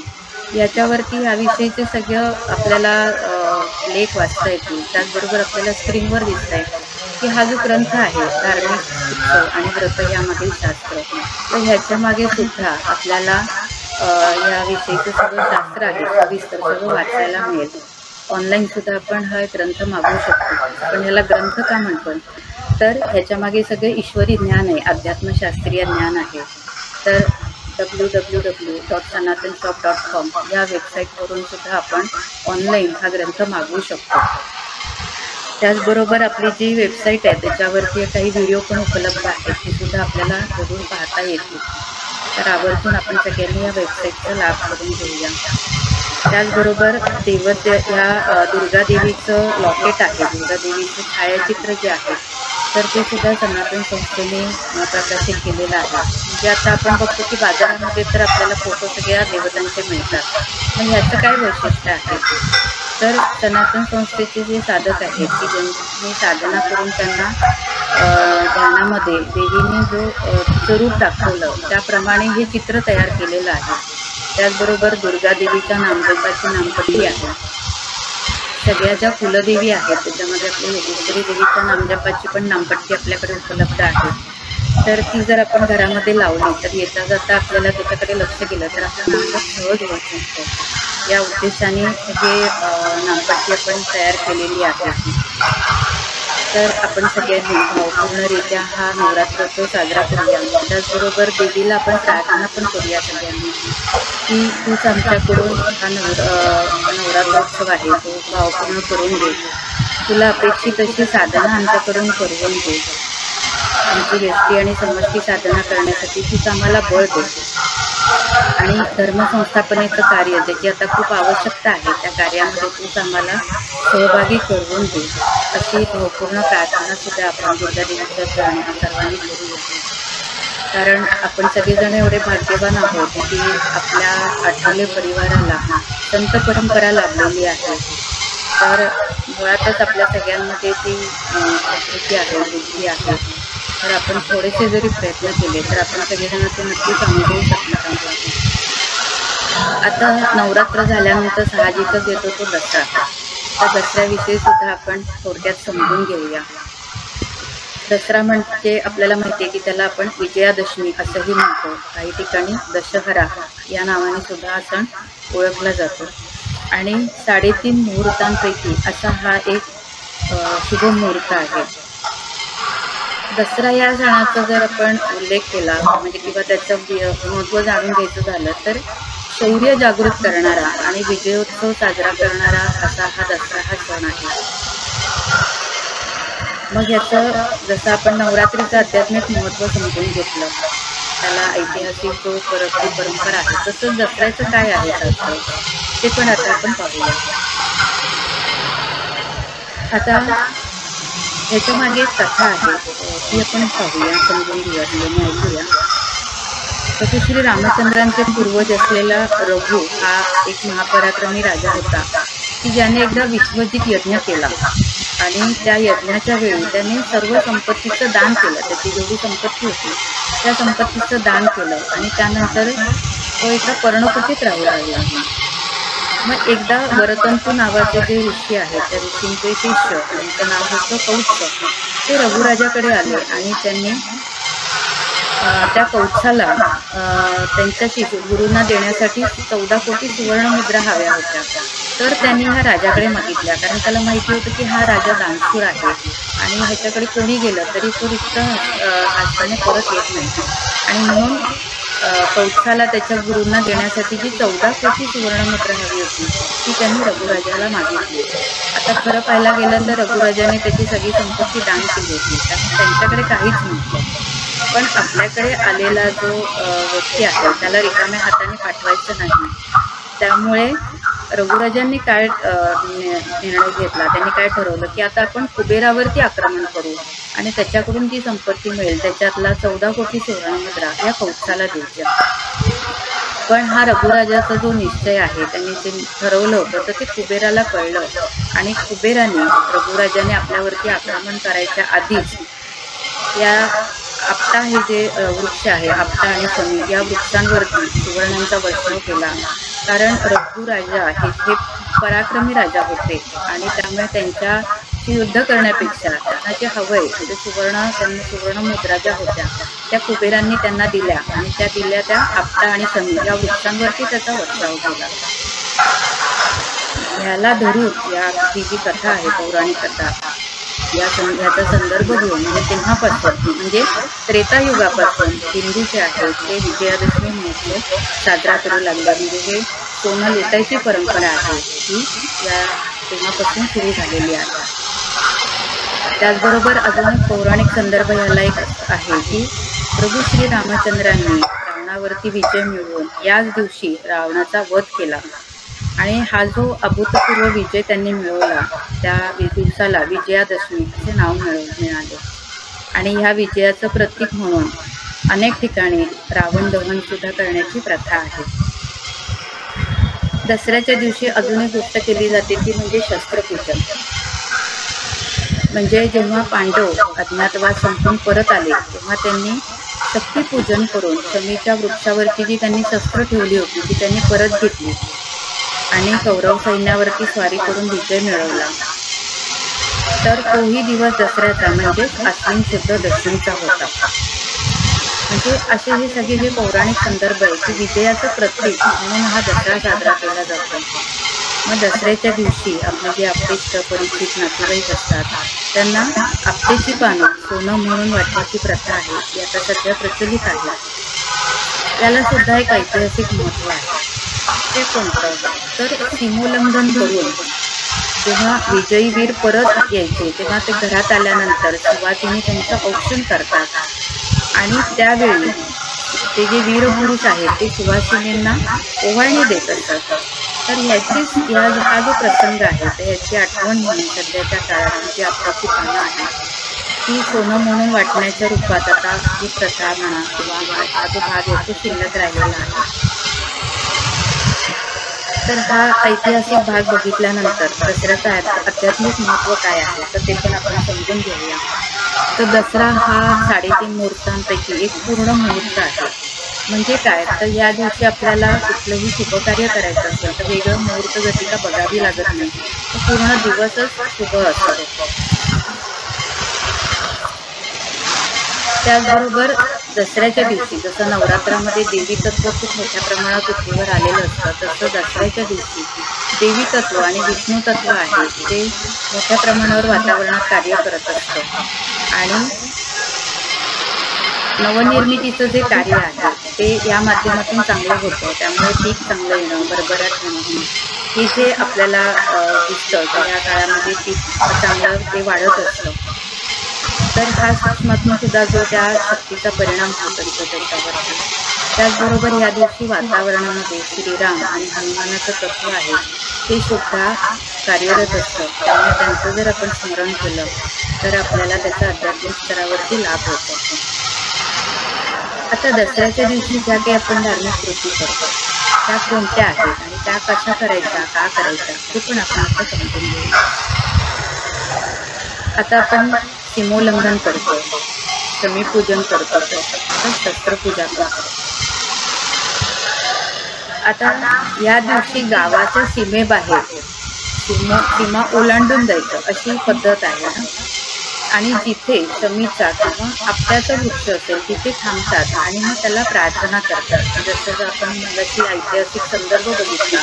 याच्यावरती याविषयीचे सगळं आपल्याला लेख वाचता येतील. त्याचबरोबर आपल्याला स्क्रीनवर दिसत आहे की हा जो ग्रंथ आहे धार्मिक उत्सव आणि व्रत यामधील शास्त्र, तर ह्याच्यामागे सुद्धा आपल्याला याविषयीचं सगळं शास्त्र आहे सविस्तर सगळं वाचायला मिळेल. ऑनलाईन सुद्धा आपण हा ग्रंथ मागवू शकतो. पण ह्याला ग्रंथ का म्हणतो तर ह्याच्यामागे सगळे ईश्वरी ज्ञान आहे, अध्यात्मशास्त्रीय ज्ञान आहे. तर www.sanatanshop.com या वेबसाईटवरून सुद्धा आपण ऑनलाईन हा ग्रंथ मागवू शकतो. त्याचबरोबर आपली जी वेबसाईट आहे त्याच्यावरती काही व्हिडिओ पण उपलब्ध आहेत, ती सुद्धा आपल्याला बघून पाहता येतील. तर आवर्जून आपण सगळ्यांनी या वेबसाईटचा लाभ करून घेऊया. त्याचबरोबर या दुर्गादेवीचं लॉकेट आहे, दुर्गादेवीचं छायाचित्र जे आहे तर ते सुद्धा सनातन संस्थेने प्रकाशित केलेलं आहे. म्हणजे आता आपण बघतो की बाजारामध्ये तर आपल्याला फोटो सगळ्या देवतांचे मिळतात. मग ह्याचं काय वैशिष्ट्य आहे तर सनातन संस्थेचे जे साधक आहेत की ज्यांनी साधना करून त्यांना ध्यानामध्ये देवीने जो स्वरूप दाखवलं त्याप्रमाणे हे चित्र तयार केलेलं आहे. त्याचबरोबर दुर्गादेवीच्या नामजपाची नामपट्टी आहे. सगळ्या ज्या कुलदेवी आहेत त्याच्यामध्ये आपली योगेश्वरी देवीच्या नामजपाची पण नामपट्टी आपल्याकडे उपलब्ध आहे. तर ती जर आपण घरामध्ये लावली तर येता जाता आपल्याला त्याच्याकडे लक्ष दिलं तर आपला नामजप सहज होऊ शकतो. या उद्देशाने हे नामपट्टी आपण तयार केलेली आहे. तर आपण सगळ्यांनी भावपूर्णरित्या हा नवरात्रोत्सव साजरा करूया. त्याचबरोबर देवीला आपण प्रार्थना पण करूया सगळ्यांनी की तूच आमच्याकडून हा नवरात्रोत्सव आहे तो भावपूर्ण करून घे. तुला अपेक्षित अशी साधना आमच्याकडून करवून घे. आमची व्यष्टी आणि समष्टी साधना करण्यासाठी तूच आम्हाला बळ दे. आणि धर्मसंस्थापनेचं कार्य ज्याची आता खूप आवश्यकता आहे त्या कार्यामध्ये तूच आम्हाला सहभागी करून दे. अशी भावपूर्ण प्रार्थना सुद्धा आपण दुर्गादेवीच्या चरणी सर्वांनी करूया. कारण आपण सगळेजण एवढे भाग्यवान आहोत की आपल्या आठवले परिवाराला संत परंपरा लाभलेली आहे. तर मुळातच आपल्या सगळ्यांमध्ये ती प्रकृती आहे, बुद्धी आहे. तर आपण थोडेसे जरी प्रयत्न केले तर आपण सगळेजण ते नक्कीच अनुभवू शकणार आहोत. आता नवरात्र झाल्यानंतर साहजिकच येतो तो दसरा. त्या दसऱ्याविषयी सुद्धा आपण थोडक्यात समजून घेऊया. दसरा म्हणजे आपल्याला माहिती आहे की त्याला आपण विजयादशमी असंही म्हणतो. काही ठिकाणी दशहरा या नावाने सुद्धा हा सण ओळखला जातो. आणि 3.5 मुहूर्तांपैकी असा हा एक शुभ मुहूर्त आहे. दसरा या सणाचा जर आपण उल्लेख केला म्हणजे किंवा त्याचं महत्त्व जाणून घ्यायचं झालं तर शौर्य जागृत करणारा आणि विजयोत्सव साजरा करणारा असा हा दसरा हा सण आहे. मग ह्याचं जसं आपण नवरात्रीचं आध्यात्मिक महत्त्व समजून घेतलं, त्याला ऐतिहासिक जो परंपरा आहे, तसंच दसऱ्याचं काय आहे ते पण आता आपण पाहूया. आता ह्याच्या मागे एक कथा आहे ती आपण पाहूया, समजून घेऊया, ऐकूया. तसे श्री रामचंद्रांचे पूर्वज असलेला रघु हा एक महापराक्रमी राजा होता की ज्याने एकदा विश्वजित यज्ञ केला आणि त्या यज्ञाच्या वेळी त्याने सर्व संपत्तीचं दान केलं. त्याची जेवढी संपत्ती होती त्या संपत्तीचं दान केलं आणि त्यानंतर तो एका पर्णकुटीत राहू लागला. मग एकदा वरतंतू नावाचे जे ऋषी आहेत त्या ऋषींचे शिष्य, त्यांचं नाव होतं कौत्स, ते रघुराजाकडे आले आणि त्यांनी त्या कौत्साला त्यांच्या गुरूंना देण्यासाठी 14 कोटी सुवर्णमुद्रा हव्या होत्या. तर त्यांनी ह्या राजाकडे मागितल्या, कारण त्याला माहिती होतं की हा राजा दानशूर आहे आणि ह्याच्याकडे कोणी गेलं तरी तो रिक्त हस्ताने परत येत नाही. आणि म्हणून कौत्साला त्याच्या गुरूंना देण्यासाठी जी 14 कोटी सुवर्णमुद्रा हवी होती ती त्यांनी रघुराजाला मागितली. आता तर खरं पाहायला गेलं तर रघुराजाने त्याची सगळी संपत्ती दान केली होती, त्यांच्याकडे काहीच नव्हतं. पण आपल्याकडे आलेला जो व्यक्ती आहे त्याला रिकाम्या हाताने पाठवायचं नाही. त्यामुळे रघुराजांनी काय निर्णय घेतला, त्यांनी काय ठरवलं की आता आपण कुबेरावरती आक्रमण करू आणि त्याच्याकडून जी संपत्ती मिळेल त्याच्यातला 14 कोटी सुवर्णमुद्रा या कौत्साला द्यायच्या. पण हा रघुराजाचा जो निश्चय आहे, त्यांनी जे ठरवलं होतं तर ते कुबेराला कळलं आणि कुबेराने रघुराजाने आपल्यावरती आक्रमण करायच्या आधीच या आपटा हे जे वृक्ष आहे, आपटा आणि शमी या वृक्षांवरती सुवर्णांचा वर्षाव केला. कारण रघुराजा हे पराक्रमी राजा होते आणि त्यामुळे त्यांच्याशी युद्ध करण्यापेक्षा त्यांना जे हवंय ते त्यांना सुवर्ण मुद्रा ज्या होत्या त्या कुबेरांनी त्यांना दिल्या आणि त्या आपटा आणि शमी या वृक्षांवरती त्याचा वर्षाव केला. ह्याला धरून ही जी कथा आहे, पौराणिक कथा, याचा संदर्भ घेऊन म्हणजे तेव्हापासून म्हणजे त्रेतायुगापासून हिंदू जे आहेत ते विजयादशमी महोत्सव साजरा करू लागले. म्हणजे हे सोनं लुटायची परंपरा आहे ही तेव्हापासून सुरू झालेली आहे. त्याचबरोबर अजून एक पौराणिक संदर्भ याला एक आहे की प्रभू श्री रामचंद्रांनी रावणावरती विजय मिळवून याच दिवशी रावणाचा वध केला आणि हा जो अभूतपूर्व विजय त्यांनी मिळवला त्या दिवसाला विजयादशमी असे नाव मिळाले. आणि ह्या विजयाचं प्रतीक म्हणून अनेक ठिकाणी रावण दहन सुद्धा करण्याची प्रथा आहे. दसऱ्याच्या दिवशी अजून एक गोष्ट केली जाते ती म्हणजे शस्त्रपूजन. म्हणजे जेव्हा पांडव अज्ञातवास संपून परत आले तेव्हा त्यांनी शक्तीपूजन करून शमीच्या वृक्षावरची जी त्यांनी शस्त्र ठेवली होती ती त्यांनी परत घेतली आणि कौरव सैन्यावरती स्वारी करून विजय मिळवला. तर तोही दिवस दसऱ्याचा म्हणजे आश्विन शुद्ध दशमीचा होता. म्हणजे असे हे सगळे जे पौराणिक संदर्भ आहे की विजयाचं प्रतीक म्हणून हा दसरा साजरा केला जातो. मग दसऱ्याच्या दिवशी आपले जे आपलेच परिचित नातेवाईक असतात त्यांना आपटेची पानं सोनं म्हणून वाटण्याची प्रथा आहे ती आता सध्या प्रचलित आहे. त्याला सुद्धा एक ऐतिहासिक महत्त्व आहे. ते कोणतं तर सीमोल्लंघन करून जेव्हा विजयी वीर परत यायचे तेव्हा ते घरात आल्यानंतर सुवासिनी त्यांचं औक्षण करतात आणि त्यावेळी ते जे वीरपुरुष आहेत ते सुवासिनींना ओवाळणी देत असतात. तर हा जो प्रसंग आहे तर ह्याची आठवण म्हणून सध्याच्या काळात जी आपल्याची पानं आहे ती सोनं म्हणून वाटण्याच्या रूपात आता ही प्रथा म्हणा किंवा हा जो भाग आहे तो शिल्लक राहिलेला आहे. तर हा ऐतिहासिक भाग बघितल्यानंतर दसऱ्याचं आध्यात्मिक महत्त्व काय आहे तर ते पण आपण समजून घेऊया. तर दसरा हा 3.5 मुहूर्तांपैकी एक पूर्ण मुहूर्त आहे. म्हणजे काय तर या दिवशी आपल्याला कुठलंही शुभकार्य करायचं असेल तर वेगळं मुहूर्त गतिका बघावी लागत नाही, तर पूर्ण दिवसच शुभ असतो. त्याचबरोबर दसऱ्याच्या दिवशी जसं नवरात्रामध्ये देवी तत्व खूप मोठ्या प्रमाणात पृथ्वीवर आलेलं असतं तसं दसऱ्याच्या दिवशी देवी तत्व आणि विष्णू तत्व आहे ते मोठ्या प्रमाणावर वातावरणात कार्य करत असतं आणि नवनिर्मितीचं जे कार्य आहे ते या माध्यमातून चांगलं होतं. त्यामुळे पीक चांगलं येणं, भरभराट होणं हे जे आपल्याला दिसतं तर या काळामध्ये पीक चांगलं ते वाढत असतं. तर हा सूक्ष्मात्म सुद्धा जो त्या शक्तीचा परिणाम होत असतो त्याच्यावरती. त्याचबरोबर या दिवशी वातावरणामध्ये श्रीराम आणि हनुमानाचं तत्व आहे ते सुद्धा कार्यरत असतं. त्यामुळे त्यांचं जर आपण स्मरण केलं तर आपल्याला त्याचा आध्यात्मिक स्तरावरती लाभ होतो. आता दसऱ्याच्या दिवशी ज्या काही आपण धार्मिक कृती करतो त्या कोणत्या आहेत आणि त्या कशा करायच्या, का करायच्या ते पण आपण आता समजून घेऊ. आता आपण सीमोल्लंघन करतो, शमीपूजन करतो, शस्त्रपूजा करतो. आता या दिवशी गावाच्या सीमेबाहेर सीमा ओलांडून जायचं अशी पद्धत आहे ना. आणि जिथे शमीचा किंवा आपट्याचा वृक्ष असेल तिथे थांबतात आणि मग त्याला प्रार्थना करतात. जसं आपण मगाशी ऐतिहासिक संदर्भ बघितला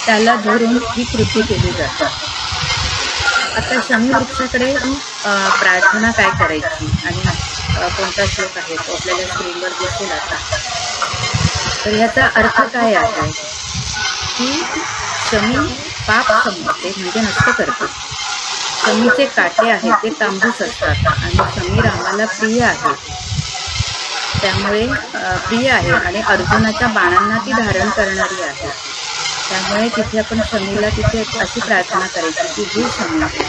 त्याला धरून ही कृती केली जाते. आता शमी वृक्षाकडे प्रार्थना काय करायची आणि कोणता श्लोक आहे तो आपल्याला स्क्रीनवर दिसेल आता. तर ह्याचा अर्थ काय आहे की शमी पाप संपते म्हणजे नष्ट करते शमीचे काटे आहेत ते तांबूस असतात आणि शमी रामाला प्रिय आहे, त्यामुळे प्रिय आहे आणि अर्जुनाच्या बाणांना ती धारण करणारी आहे. त्यामुळे तिथे आपण शमीला तिथे अशी प्रार्थना करायची की हे शमी,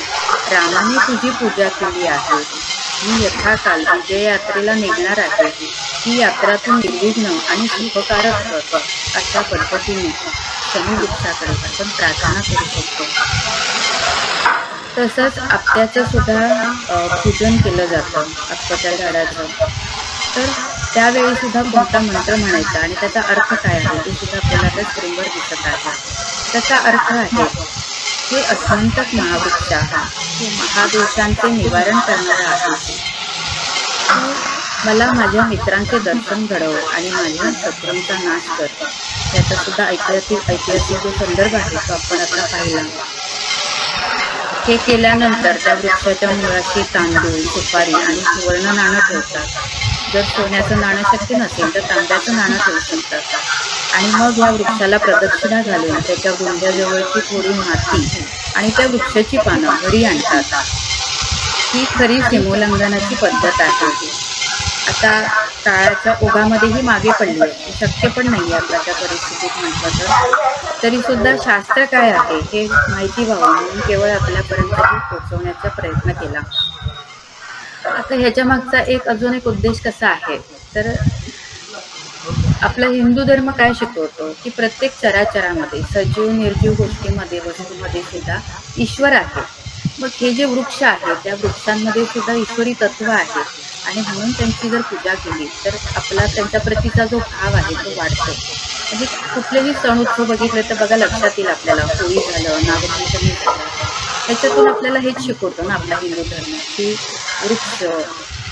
रामाने तुझी पूजा केली आहे, मी यथाकाल विजय यात्रेला निघणार आहे, ही यात्रातून निर्विघ्न आणि सुखकारक कर. अशा पद्धतीने शमी वृक्षाकडे आपण प्रार्थना करू शकतो. तसंच आपट्याचं सुद्धा पूजन केलं जातं, आपट्याच्या झाडाचं. तर त्यावेळी सुद्धा कोणता मंत्र म्हणायचा आणि त्याचा अर्थ काय आहे ते सुद्धा आपल्याला त्या स्क्रीनवर दिसत आहे. त्याचा अर्थ आहे, हे अस्मंतक महावृक्ष हे महादोषांचे निवारण करणारा आहे. मला माझ्या मित्रांचे दर्शन घडव आणि माझ्या शत्रूंचा नाश कर. त्याचा सुद्धा ऐतिहासिक जो संदर्भ आहे तो आपण आता पाहिला. हे केल्यानंतर त्या वृक्षाच्या मुळाशी तांदूळ, सुपारी आणि सुवर्ण नाणं ठेवतात. जर सोन्याचं नाणं शक्य नसेल तर तांब्याचं नाणं ठेवू शकतात आणि मग या वृक्षाला प्रदक्षिणा घालून त्याच्या गुंड्याजवळची थोडी माती आणि त्या वृक्षाची पानं घरी आणतात. ही खरी सीमोल्लंघनाची पद्धत आहे. आता काळाच्या ओघामध्ये ही मागे पडली आहे, शक्य पण नाही आहे आताच्या परिस्थितीत म्हटलं तर. तरीसुद्धा शास्त्र काय आहे हे माहिती व्हावं म्हणून केवळ आपल्यापर्यंत पोहोचवण्याचा प्रयत्न केला. आता ह्याच्या मागचा अजून एक उद्देश कसा आहे तर आपला हिंदू धर्म काय शिकवतो की प्रत्येक चराचरामध्ये, सजीव निर्जीव गोष्टीमध्ये, वस्तूमध्ये सुद्धा ईश्वर आहे. मग हे जे वृक्ष आहे त्या वृक्षांमध्ये सुद्धा ईश्वरी तत्व आहे आणि म्हणून त्यांची जर पूजा केली तर आपला त्यांच्या प्रतीचा जो भाव आहे तो वाढतो. म्हणजे कुठलेही सण उत्सव बघितले तर बघा लक्षात येईल आपल्याला, होळी झालं, नागपंचमी झालं, त्याच्यातून आपल्याला हेच शिकवतो ना आपला हिंदू धर्म की वृक्ष,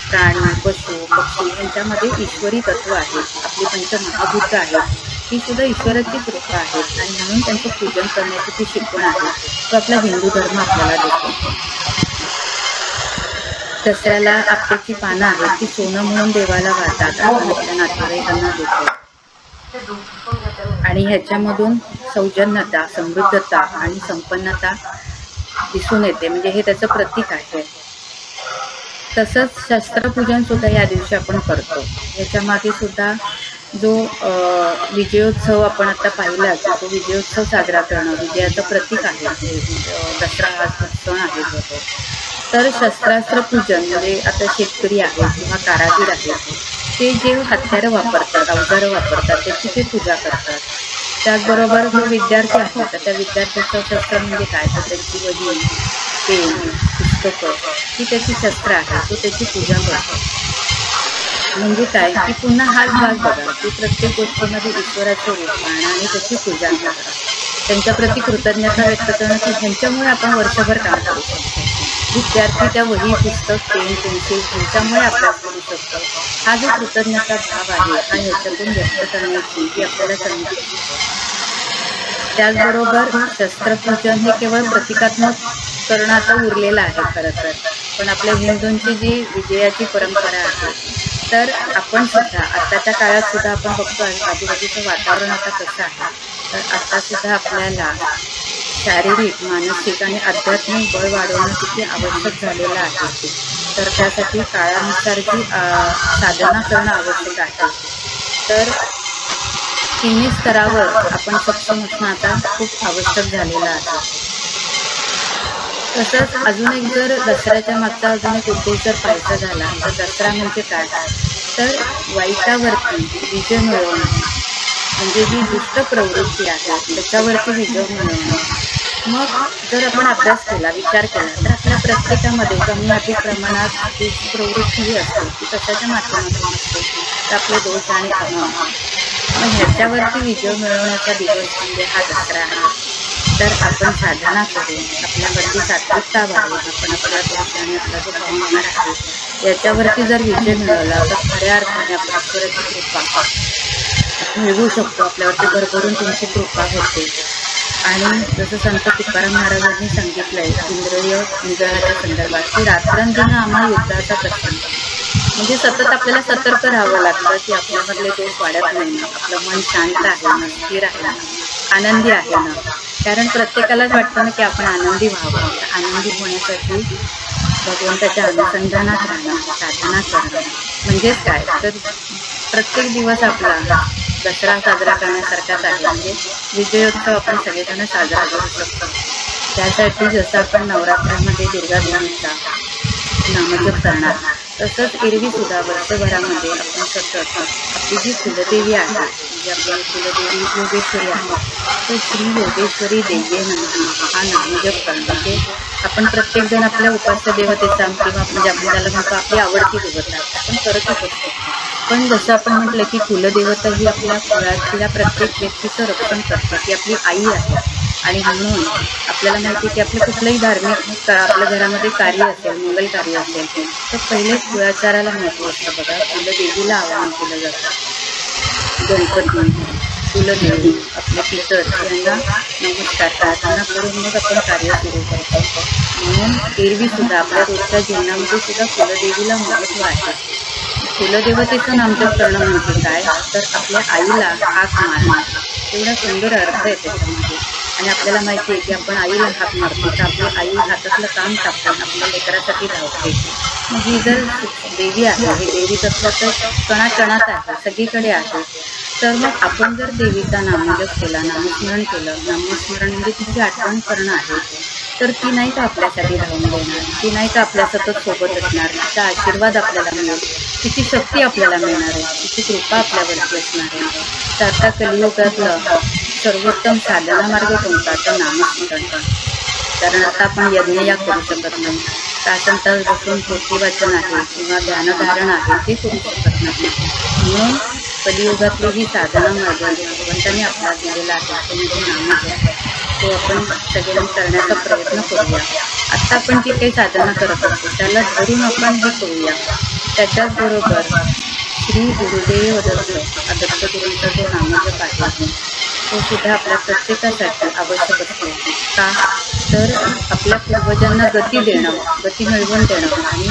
प्राणी, पशु, पक्षी यांच्यामध्ये ईश्वरी तत्व आहे. आपली पंचमहाभूतं आहेत ही सुद्धा ईश्वराचीच रूपं आहेत आणि म्हणून त्यांचं पूजन करण्याची जी शिकवण आहे तो आपला हिंदू धर्म आपल्याला देतो. दसऱ्याला आपट्याची पानं आहेत ती सोनं म्हणून देवाला वाहतात, आपण आपल्या नातेवाईकांना देतो आणि ह्याच्यामधून सौजन्यता, समृद्धता आणि संपन्नता दिसून येते. म्हणजे हे त्याचं प्रतीक आहे. तसंच शस्त्रपूजन सुद्धा या दिवशी आपण करतो. याच्या मागे सुद्धा जो विजयोत्सव आपण आता पाहिला की तो विजयोत्सव साजरा करणं विजयाचं प्रतीक आहे. दसरा हा सण आहे जो. तर शस्त्रास्त्र पूजन म्हणजे आता शेतकरी आहे किंवा कारागीर आहेत ते जे हत्यारं वापरतात, अवजारं वापरतात त्याची ते पूजा करतात. त्याचबरोबर जो विद्यार्थी आहे तर त्या विद्यार्थ्याचं शस्त्र म्हणजे काय तर त्याची वही, पेन, पुस्तकं ही त्याची शस्त्र आहे, तो त्याची पूजा करतो. म्हणजे काय की पुन्हा हाच भाग बघा की प्रत्येक गोष्टीमध्ये ईश्वराचं रूप आणणं आणि त्याची पूजा करणं, त्यांच्याप्रती कृतज्ञता व्यक्त करणं की ह्यांच्यामुळे आपण वर्षभर काम करू शकतो. विद्यार्थी त्या वही, पुस्तक, पेन, पेन्सिल ह्यांच्यामुळे अभ्यास करू शकतो. हा जो कृतज्ञता भाव आहे हा ह्याच्यातून व्यक्त करण्याची ही आपल्याला संधी. त्याचबरोबर शस्त्रपूजन हे केवळ प्रतिकात्मक करणं आता उरलेलं आहे खरं तर, पण आपल्या हिंदूंची जी विजयाची परंपरा आहे तर आपण सुद्धा आत्ताच्या काळात सुद्धा आपण बघतो आजूबाजूचं वातावरण आता कसं आहे तर आता सुद्धा आपल्याला शारीरिक, मानसिक आणि आध्यात्मिक बळ वाढवणं किती आवश्यक झालेलं आहे. तर त्यासाठी काळानुसार जी साधना करणं आवश्यक आहे. तर तिन्ही स्तरावर आपण सक्षम असणं आता खूप आवश्यक झालेलं आहे. तसंच अजून एक जर दसऱ्याच्या मागचा अजून एक उद्देश जर पाहायचा झाला तर दसरा म्हणजे काय तर वाईटावरती विजय मिळवणं, म्हणजे जी दुष्ट प्रवृत्ती आहे त्याच्यावरती विजय मिळवणं. मग जर आपण अभ्यास केला, विचार केला तर आपल्या प्रत्येकामध्ये कमी अधिक प्रमाणात दुष्ट प्रवृत्ती ही असते ती कशाच्या माध्यमातून असते तर आपले दोष आणि अहम. मग ह्याच्यावरती विजय मिळवण्याचा दिवस म्हणजे हा दसरा आहे. तर आपण साधना करून आपल्यावरती सात्विकता वाढवून आपण आपल्या दोष आणि आपला जो अहंकार आहे याच्यावरती जर विजय मिळवला तर खऱ्या अर्थाने आपण ईश्वराची कृपा मिळवू शकतो. आपल्यावरती भरभरून तुमची कृपा होते. आणि जसं संत तुकाराम महाराजांनी सांगितलंय इंद्रिय निग्रहाच्या संदर्भात की रात्रंदिन आम्हा युद्धाचा प्रसंग, म्हणजे सतत आपल्याला सतर्क राहावं लागतं की आपल्यामधले दोष वाढत नाही, आपलं मन शांत आहे ना, स्थिर आहे ना, आनंदी आहे ना. कारण प्रत्येकालाच वाटतं ना की आपण आनंदी व्हावं. आनंदी होण्यासाठी भगवंताच्या अनुसंधानात राहणं, साधना करणं म्हणजेच काय तर प्रत्येक दिवस आपला दसरा साजरा करण्यासारखाच आहे. म्हणजे विजयोत्सव आपण सगळेजण साजरा करू शकतो. त्यासाठी जसं आपण नवरात्रामध्ये दुर्गा देवीचा नामजप करणार तसंच एरवी सुद्धा वर्षभरामध्ये आपण सतत आपली जी कुलदेवी आहे म्हणजे आपली कुलदेवी योगेश्वरी आहे तर श्री योगेश्वरी देवी हा नामजप करणं म्हणजे आपण प्रत्येकजण आपल्या उपास्य देवतेचा किंवा म्हणजे आपण त्याला म्हणतो आपली आवडती देवता आपण करतच असतो. पण जसं आपण म्हटलं की कुलदेवता ही आपल्या कुळातल्या प्रत्येक व्यक्तीचं रक्षण करते, ती आपली आई आहे. आणि म्हणून आपल्याला माहिती आहे की आपलं कुठलंही धार्मिक आपल्या घरामध्ये कार्य असेल, मंगल कार्य असेल तर पहिले कुळाचाराला महत्त्व असतं बघा. कुलदेवीला आवाहन केलं जातं. गणपती, कुलदेवी, आपले पितर यांना नमस्कार प्रार्थना करून मग आपण कार्य सुरू करतो. म्हणून एरवी सुद्धा आपल्या रोजच्या जीवनामध्ये सुद्धा कुलदेवीला महत्त्व आहे. कुलदेवतेचं नामजप करणं म्हणजे काय तर आपल्या आईला हाक मारणं, एवढा सुंदर अर्थ आहे त्याच्यामध्ये. आणि आपल्याला माहिती आहे की आपण आईला हाक मारतो तर आपली आई हातातलं काम टाकून आपल्या लेकरासाठी धावते. मग ही जर देवी आहे, हे देवी तत्व तर कणाकणात आहे, सगळीकडे आहे. तर मग आपण जर देवीचा नामजप केला, नामस्मरण केलं, नामस्मरण म्हणजे तिची आठवण करणं आहे तर ती नाही का आपल्यासाठी धावून देणार, ती नाही का आपल्या सतत सोबत असणार, तिचा आशीर्वाद आपल्याला मिळेल, तिची शक्ती आपल्याला मिळणार आहे, तिची कृपा आपल्यावरती असणार आहे. तर आता कलियुगातलं सर्वोत्तम साधना मार्ग कोणता तर नामस्मरण. कारण आता आपण यज्ञयाग करू शकत नाही, तासन तास बसून पोथी वाचन आहे किंवा ध्यानधारण आहे ते करू शकत नाही. म्हणून कलियुगातली ही साधना मार्ग भगवंताने आपला दिलेला आहे तो म्हणजे नामजप. तो आपण सगळ्यांनी करण्याचा प्रयत्न करूया. आत्ता आपण जी काही साधना करत असतो त्याला धरून आपण हे करूया. त्याच्याचबरोबर श्री गुरुदेव दत्तगुरूंचा जो नामजप आहे तो सुद्धा आपल्या प्रत्येकासाठी आवश्यक असतो. का तर आपल्या पूर्वजांना गती देणं, गती मिळवून देणं आणि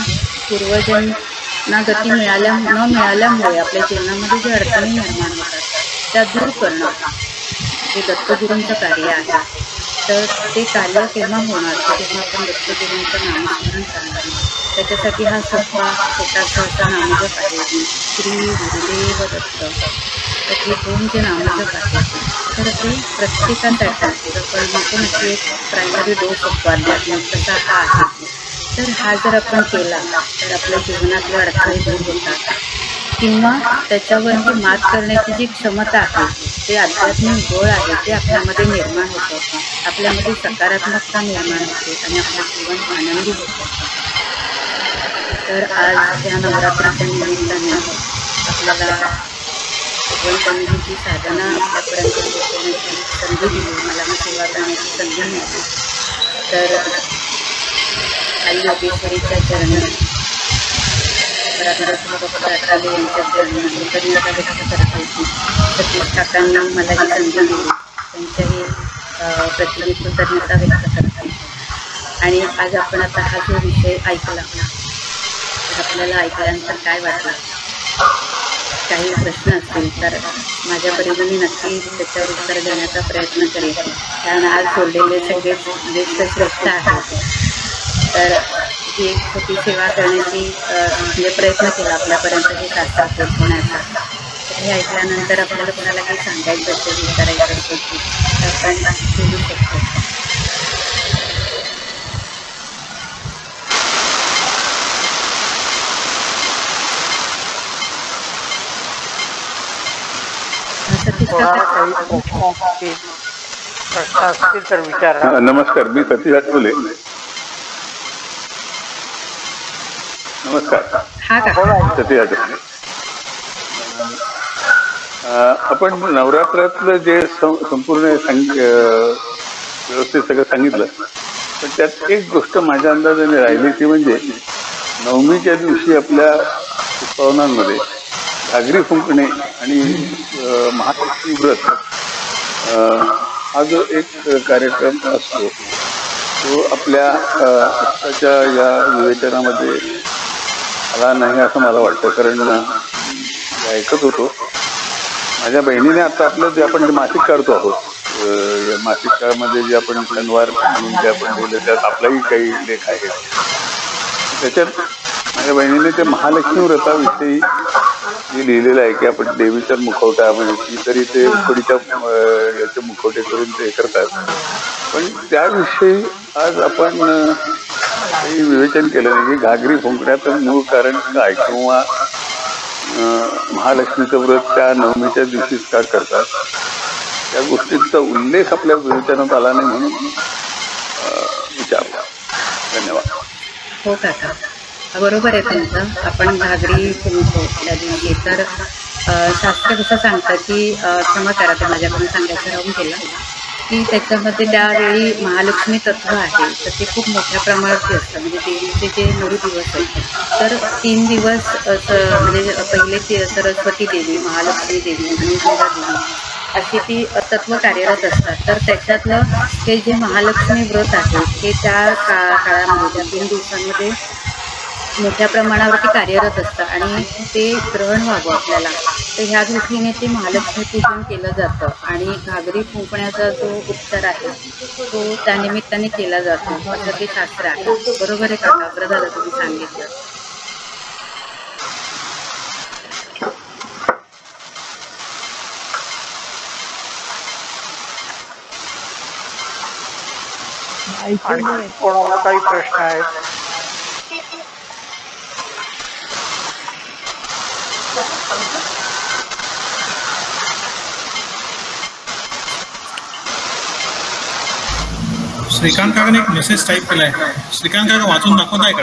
पूर्वजांना गती न मिळाल्यामुळे आपल्या जीवनामध्ये जे अडचणी निर्माण होतात त्या दूर करणं हे दत्तगुरूंचं कार्य आहे. तर ते कार्य केव्हा होणार तेव्हा आपण दत्तगुरूंचं नामस्मरण करणार. त्याच्यासाठी हा सोपा छोटासा असा नामजप आहे श्री गुरुदेव दत्त. तर हे दोन जे नामजप आहेत तर ते प्रत्येकासाठी आपण म्हणतो ना की एक प्रायमरी डोस असतो अध्यात्मिक तसा हा आहे. तर हा जर आपण केला तर आपल्या जीवनातले अडथळे दूर होतात किंवा त्याच्यावरती मात करण्याची जी क्षमता आहे ते आध्यात्मिक बळ आहे ते आपल्यामध्ये निर्माण होतं. आपल्यामध्ये सकारात्मकता निर्माण होते आणि आपलं जीवन आनंदी होतं. तर आज या नवरात्रीच्या निमित्ताने आपल्याला भगवंतांनी जी साधना आपल्यापर्यंत पोहोचवण्याची संधी दिली, मला मी सेवा करण्याची संधी मिळाली. तर आई योगेश्वरीच्या चरणी रात्रले यांच्या चरणी कृतज्ञता व्यक्त करते. सतीश काकांनी मला ही संधी दिली त्यांच्याही प्रति कृतज्ञता व्यक्त करते. आणि आज आपण आता हा जो विषय ऐकला तर आपल्याला ऐकल्यानंतर काय वाटलं, काही प्रश्न असतील तर माझ्या परीने मी नक्की त्याच्यावर उत्तर देण्याचा प्रयत्न करेन. कारण आज सोडलेले सगळेच ज्येष्ठ श्रेष्ठ आहेत. तर ही एक छोटी सेवा करण्याची म्हणजे प्रयत्न केला आपल्यापर्यंत हे शास्त्र पोहोचवण्याचा. तर हे ऐकल्यानंतर आपल्याला कोणाला काही सांगायचं असेल, विचारायचं असेल तर आपण बोलू शकतो. प्रश्न असतील तर विचारा. नमस्कार, मी सतीश आठवले. नमस्कार, सतीश आठवले. आपण नवरात्रातलं जे संपूर्ण व्यवस्थित सगळं सांगितलं पण त्यात एक गोष्ट माझ्या अंदाजाने राहिली ती म्हणजे नवमीच्या दिवशी आपल्या उत्सवांमध्ये घागरी फुंकणे आणि महालक्ष्मी व्रत हा जो एक कार्यक्रम असतो तो आपल्या आत्ताच्या या विवेचनामध्ये आला नाही असं मला वाटतं. कारण ऐकत होतो माझ्या बहिणीने आता आपलं जे आपण मासिक काढतो आहोत या मासिकामध्ये जे आपण शनिवार म्हणून जे आपण लिहिलं त्यात आपलाही काही लेख आहे. त्याच्यात माझ्या बहिणीने ते महालक्ष्मी व्रताविषयी जे लिहिलेलं आहे की आपण देवीचा मुखवटा म्हणजे ती तरी ते उकडीच्या याचे मुखवटे करून ते करतात, पण त्याविषयी आज आपण काही विवेचन केलं नाही की घागरी फुंकण्याचं मूळ कारण काय किंवा महालक्ष्मीचं व्रत त्या नवमीच्या दिवशीच का करतात, त्या गोष्टींचा उल्लेख आपल्या विवेचनात आला नाही म्हणून विचारला. धन्यवाद. हो काका, बरोबर आहे तुमचं. आपण घागरी फुंकतो त्या दिवशी तर शास्त्र कसं सांगतं की क्षमा करा ते माझ्याकडून सांगायचं राहून गेलं की त्याच्यामध्ये त्यावेळी महालक्ष्मी तत्व आहे तर ते खूप मोठ्या प्रमाणावरती असतं. म्हणजे देवीचे जे 9 दिवस आहेत तर 3 दिवस म्हणजे पहिले ते सरस्वती देवी, महालक्ष्मी देवी आणि दुर्गा देवी अशी ती तत्व कार्यरत असतात. तर त्याच्यातलं हे जे महालक्ष्मी व्रत आहे हे त्या काळामध्ये त्या 3 दिवसांमध्ये मोठ्या प्रमाणावरती कार्यरत असतं आणि ते ग्रहण व्हावं आपल्याला तर ह्या दृष्टीने ते महालक्ष्मी पूजन केलं जातं आणि घागरी फुंकण्याचा जो उपचार आहे तो त्या निमित्ताने केला जातो असं ते शास्त्र आहे. बरोबर आहे काका, बरं झालं तुम्ही सांगितलं. आणि कोणाला काही प्रश्न आहेत? श्रीकांत काकाने एक मेसेज टाईप केलाय. श्रीकांत काका वाचून दाखवताय का?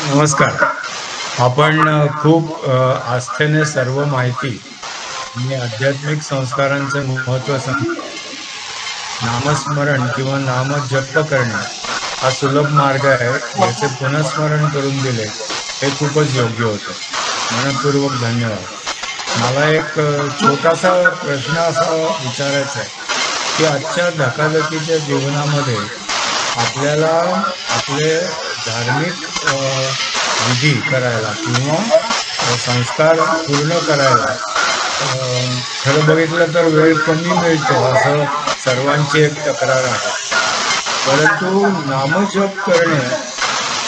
नमस्कार. आपण खूप आस्थेने सर्व माहिती आणि आध्यात्मिक संस्कारांचं महत्त्व सांगतो. नामस्मरण किंवा नाम जप करणे हा सुलभ मार्ग आहे, याचे पुनस्मरण करून दिले हे खूपच योग्य होतं. मनपूर्वक धन्यवाद. मला एक छोटासा प्रश्न असा विचारायचा आहे की आजच्या धकाधकीच्या जीवनामध्ये आपल्याला आपले धार्मिक विधी करायला किंवा संस्कार पूर्ण करायला खरं बघितलं तर वेळ कमी मिळतो असं सर्वांची एक तक्रार आहे. परंतु नामजप करणे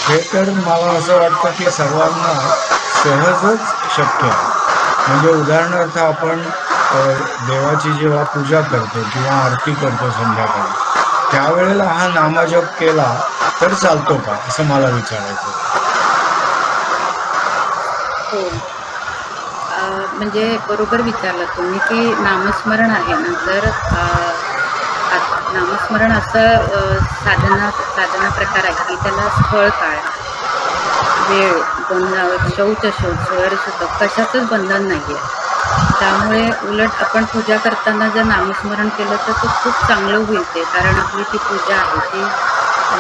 हे तर मला असं वाटतं की सर्वांना सहजच शक्य आहे. म्हणजे उदाहरणार्थ आपण देवाची जेव्हा पूजा करतो किंवा आरती करतो संध्याकाळी त्यावेळेला हा नामजप केला तर चालतो का असं मला विचारायचं. हो, म्हणजे बरोबर विचारलं तुम्ही की नामस्मरण आहे ना तर नामस्मरण असं साधना प्रकार आहे की त्याला स्थळ काळ वेळ शौच स्वयंशुद्ध कशाचंच बंधन नाही आहे. त्यामुळे उलट आपण पूजा करताना जर नामस्मरण केलं तर ते खूप चांगलं होईल ते, कारण आपली ती पूजा आहे ती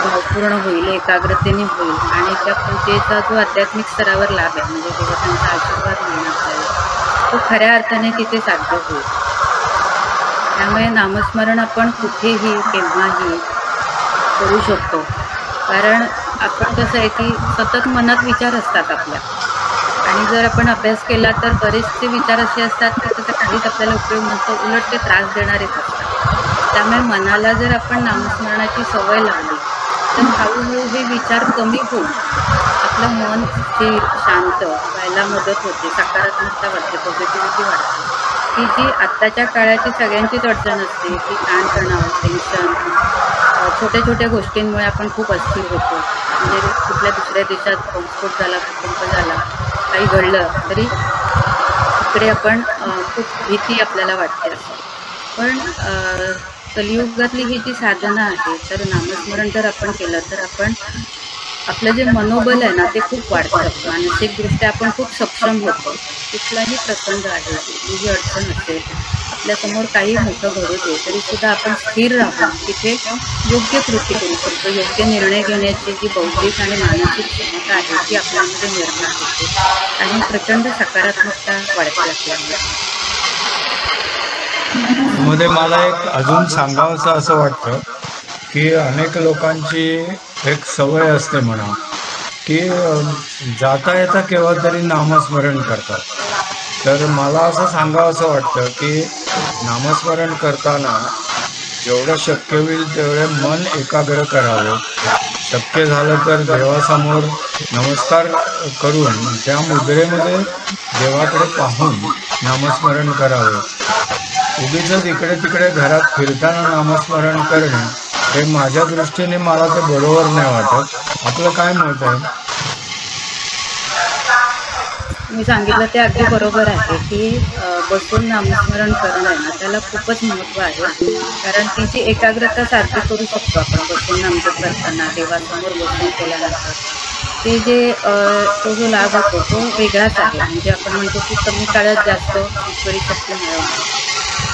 भावपूर्ण होईल, एकाग्रतेने होईल आणि त्या पूजेचा जो आध्यात्मिक स्तरावर लाभ आहे म्हणजे जेव्हा त्यांचा आशीर्वाद मिळणार आहे तो खऱ्या अर्थाने तिथे साध्य होईल. त्यामुळे नामस्मरण आपण कुठेही केव्हाही करू शकतो. कारण आपण कसं आहे की सतत मनात विचार असतात आपल्या आणि जर आपण अभ्यास केला तर बरेचसे विचार असे असतात की त्याचा काहीच आपल्याला उपयोग नसतो, उलट ते त्रास देणारेच असतात. त्यामुळे मनाला जर आपण नामस्मरणाची सवय लावली तर हळूहळू हे विचार कमी होऊन आपलं मन स्थिर शांत व्हायला मदत होते, सकारात्मकता वाढते, पॉझिटिव्हिटी वाढते की जी आत्ताच्या काळाची सगळ्यांचीच अडचण असते की ताणतणाव, टेन्शन, छोट्या छोट्या गोष्टींमुळे आपण खूप अस्थिर होतो. म्हणजे कुठल्या दुसऱ्या देशात बॉम्बस्फोट झाला, भूकंप झाला, काही घडलं तरी इकडे आपण खूप भीती आपल्याला वाटते असं. पण कलियुगातली ही जी साधना आहे तर नामस्मरण जर आपण केलं तर आपण आपलं जे मनोबल आहे ना ते खूप वाढतं, मानसिकदृष्ट्या आपण खूप सक्षम होतो. कुठलाही प्रसंग आहे, जी अडचण असेल, आपल्यासमोर काही मोठं घडू दे तरी सुद्धा आपण स्थिर राहून तिथे योग्य कृती करू शकतो. योग्य निर्णय घेण्याची जी बौद्धिक आणि मानसिक क्षमता आहे ती आपल्यामध्ये निर्माण होते आणि प्रचंड सकारात्मकता वाढते आपल्यामध्ये. मध्ये मला एक अजून सांगावंसं असं वाटतं की अनेक लोकांची एक सवय असते म्हणा की जाता येता केव्हा तरी नामस्मरण करतात तर मला असं सांगावं असं वाटतं की नामस्मरण करताना जेवढं शक्य होईल तेवढे मन एकाग्र करावे. शक्य झालं तर देवासमोर नमस्कार करून त्या मुद्रेमध्ये देवाकडे पाहून नामस्मरण करावे. उगीच इकडे तिकडे घरात फिरताना नामस्मरण करणे हे माझ्या दृष्टीने मला ते बरोबर नाही वाटत. आपलं काय मत आहे? मी सांगितलं ते अगदी बरोबर आहे की बसून नामस्मरण करणं आहे ना त्याला खूपच महत्त्व आहे. कारण ती जी एकाग्रता साध्य करू शकतो आपण बसून नामजप करताना देवासमोर बसून केल्यानंतर ते जे तो जो लाभ होतो तो वेगळाच आहे. म्हणजे आपण म्हणतो की कमी काळात जास्त ईश्वरी शक्ती मिळवणं.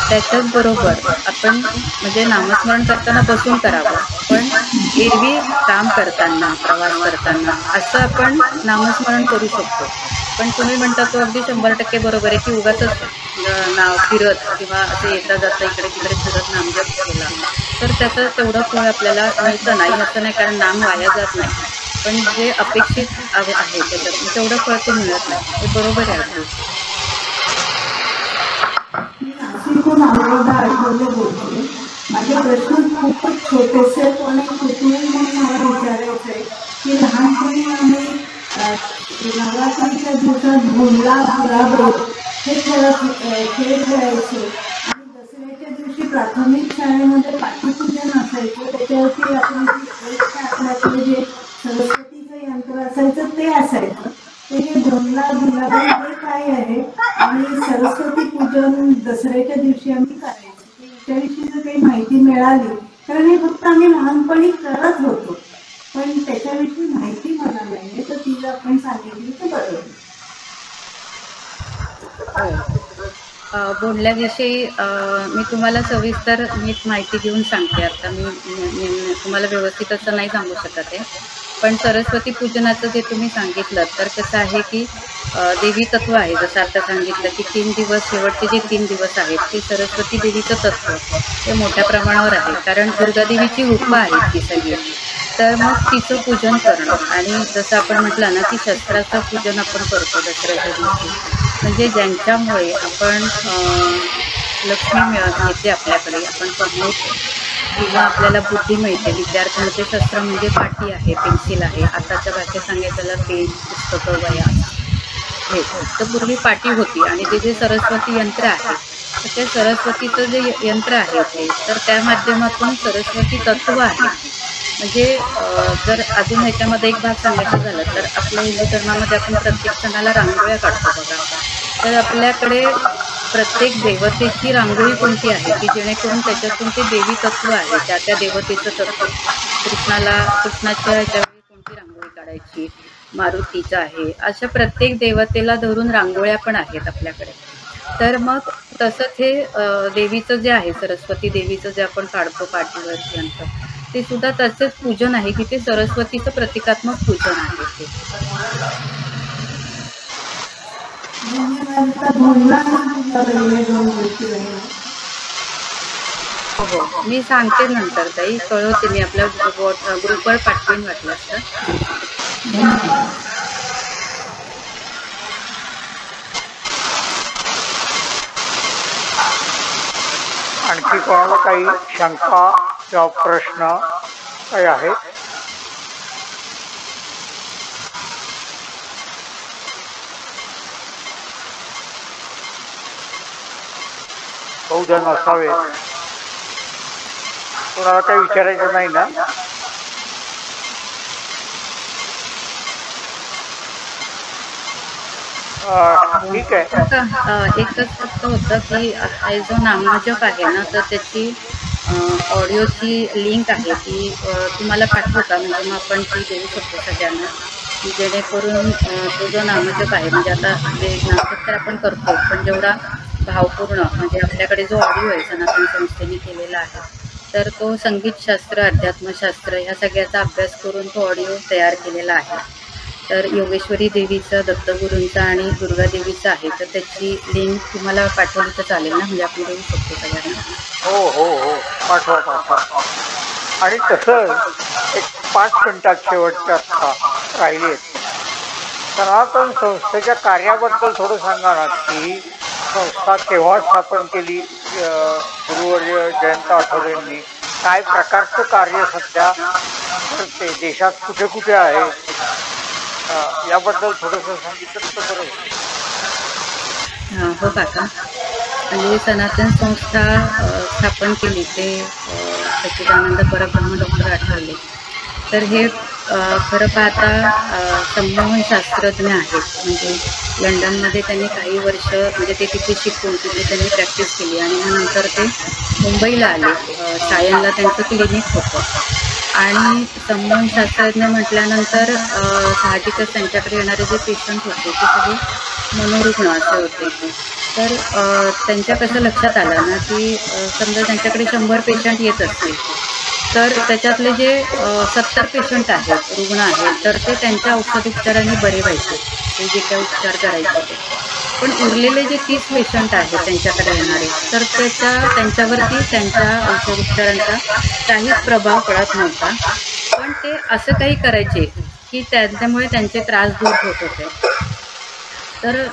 त्याच्याच बरोबर आपण म्हणजे नामस्मरण करताना बसून करावं, पण एरवी काम करताना प्रवास करताना असं आपण नामस्मरण करू शकतो. पण तुम्ही म्हणता तो अगदी 100% बरोबर आहे की उगाचच नाव फिरत किंवा असं येता जाता इकडे तिकडे फिरत नामजप केला तर त्याचं तेवढं फळ आपल्याला मिळतं नाही असं नाही. कारण नाम वाया जात नाही, पण जे अपेक्षित आहे त्याच्यात तेवढं फळ ते मिळत नाही. हे बरोबर आहे अगदी. नाशिकहून अनुराधा आठवले बोलते. माझे प्रश्न खूपच छोटेसे पण कुतूहल म्हणून मला विचारायचं आहे की लहानपणी आम्ही नवरात्रीच्या दिवसात भोंडला गुलाब हे खेळ खेळायचो आणि दसऱ्याच्या दिवशी प्राथमिक शाळेमध्ये पाठीपूजन असायचं. त्याच्यावरती आपल्याकडे जे सरस्वतीचं यंत्र असायचं ते असायचं. ते जे भोंडला गुलाब हे काय आहे आणि सरस्वती पूजन दसऱ्याच्या दिवशी आम्ही करायचो त्याच्याविषयी जर काही माहिती मिळाली, कारण हे फक्त आम्ही लहानपणी करत होतो पण त्याच्याविषयी माहिती मला नाहीये, तर ती जर आपण सांगितली तर बरं. बोलल्याविषयी मी तुम्हाला सविस्तर नीट माहिती देऊन सांगते. आता मी तुम्हाला व्यवस्थित असं नाही सांगू शकत आहे. पण सरस्वती पूजनाचं जे तुम्ही सांगितलं तर कसं आहे की देवी तत्व आहे. जसं आता सांगितलं की 3 दिवस शेवटचे जे 3 दिवस आहेत ते सरस्वती देवीचं तत्व ते मोठ्या प्रमाणावर आहे. कारण दुर्गादेवीची रूपं आहेत ती सगळी. तर मग तिचं पूजन करणं आणि जसं आपण म्हटलं ना की शस्त्राचं पूजन आपण करतो दसऱ्याच्या दिवशी. म्हणजे ज्यांच्यामुळे आपण लक्ष्मी येते आपल्याकडे, आपण कमवतो किंवा आपल्याला बुद्धी मिळते. विद्यार्थ्यांचे शस्त्र म्हणजे पाटी आहे, पेन्सिल आहे. आताच्या भाषेत सांगायचं त्याला पेन, पुस्तकं, वह्या हे. तर पूर्वी पाटी होती आणि ते जे सरस्वती यंत्र आहे तर त्या सरस्वतीचं जे यंत्र आहे ते तर त्या माध्यमातून सरस्वती तत्व आहे. म्हणजे जर अजून ह्याच्यामध्ये एक भाग सांगायचं झालं तर आपल्या हिंदू धर्मामध्ये आपण प्रत्येक सणाला रांगोळ्या काढतो बघा. तर आपल्याकडे प्रत्येक देवतेची रांगोळी कोणती आहे की जेणेकरून त्याच्यातून ते देवी तत्व आहे त्या देवतेचं तत्व. कृष्णाच्या ह्याच्यावेळी कोणती रांगोळी काढायची, मारुतीचं आहे, अशा प्रत्येक देवतेला धरून रांगोळ्या पण आहेत आपल्याकडे. तर मग तसंच हे देवीचं जे आहे सरस्वती देवीचं जे आपण काढतो पाठीवरती यंत्र ते सुद्धा तसेच पूजन आहे की ते सरस्वतीचं प्रतिकात्मक पूजन आहे ते. हो मी सांगते नंतर ताई, कळवते मी आपल्या ग्रुपवर पाठवीन वाटलं असतं. आणखी कोणाला काही शंका किंवा प्रश्न काही आहेत? बहुजन असावे. कोणाला काही विचारायचं नाही ना? ठीक आहे. एकच फक्त होतं की जो नामजप आहे ना तर त्याची ऑडिओची लिंक आहे ती तुम्हाला पाठवू का? म्हणजे मग आपण ती देऊ शकतो सगळ्यांना की जेणेकरून तो जो नामजप आहे म्हणजे आता जे नामजप तर आपण करतो पण जेवढा भावपूर्ण म्हणजे आपल्याकडे जो ऑडिओ आहे सनातन संस्थेने केलेला आहे तर तो संगीतशास्त्र अध्यात्मशास्त्र ह्या सगळ्याचा अभ्यास करून तो ऑडिओ तयार केलेला आहे. तर योगेश्वरी देवीचं, दत्तगुरूंचा आणि दुर्गादेवीचं आहे तर त्याची लिंक तुम्हाला पाठवली तर चालेल ना? म्हणजे आपण देऊ शकतो सगळ्यांना. हो हो हो पाठवा. आणि तसं एक 5 मिनिटात शेवटच्या राहिली सनातन संस्थेच्या कार्याबद्दल थोडं सांगा ना, की संस्था केव्हा स्थापन केली गुरुवर्य जयंत आठवले यांनी, काय प्रकारचं कार्य सध्या करते, देशात कुठे कुठे आहे, याबद्दल थोडंसं सांगितलं तर बरं होईल. हो काका, म्हणजे सनातन संस्था स्थापन केली ते सच्चिदानंद परब्रह्म डॉक्टर आठवले. तर हे खरं पाहता संमोहन शास्त्रज्ञ आहेत. म्हणजे लंडनमध्ये त्यांनी काही वर्ष म्हणजे ते तिथे शिकून तिथे त्यांनी प्रॅक्टिस केली आणि मग नंतर ते मुंबईला आले. सायनला त्यांचं क्लिनिक होतं आणि संमोहन शास्त्रज्ञ म्हटल्यानंतर साहजिकच त्यांच्याकडे येणारे जे पेशंट होते ते सगळे मनोरुग्ण असे होते. तर त्यांच्या कसं लक्षात आलं ना की समजा त्यांच्याकडे 100 पेशंट येत असतील तर त्याच्यातले जे 70 पेशंट आहेत, रुग्ण आहेत, तर ते त्यांच्या औषधोपचाराने बरे व्हायचे, ते जे काही उपचार करायचे ते. पण उरलेले जे 30 पेशंट आहेत त्यांच्याकडे येणारे, तर त्यांच्यावरती त्यांच्या औषधोपचारांचा काहीच प्रभाव पडत नव्हता. पण ते असं काही करायचे की त्यामुळे त्यांचे त्रास दूर होत होते. तर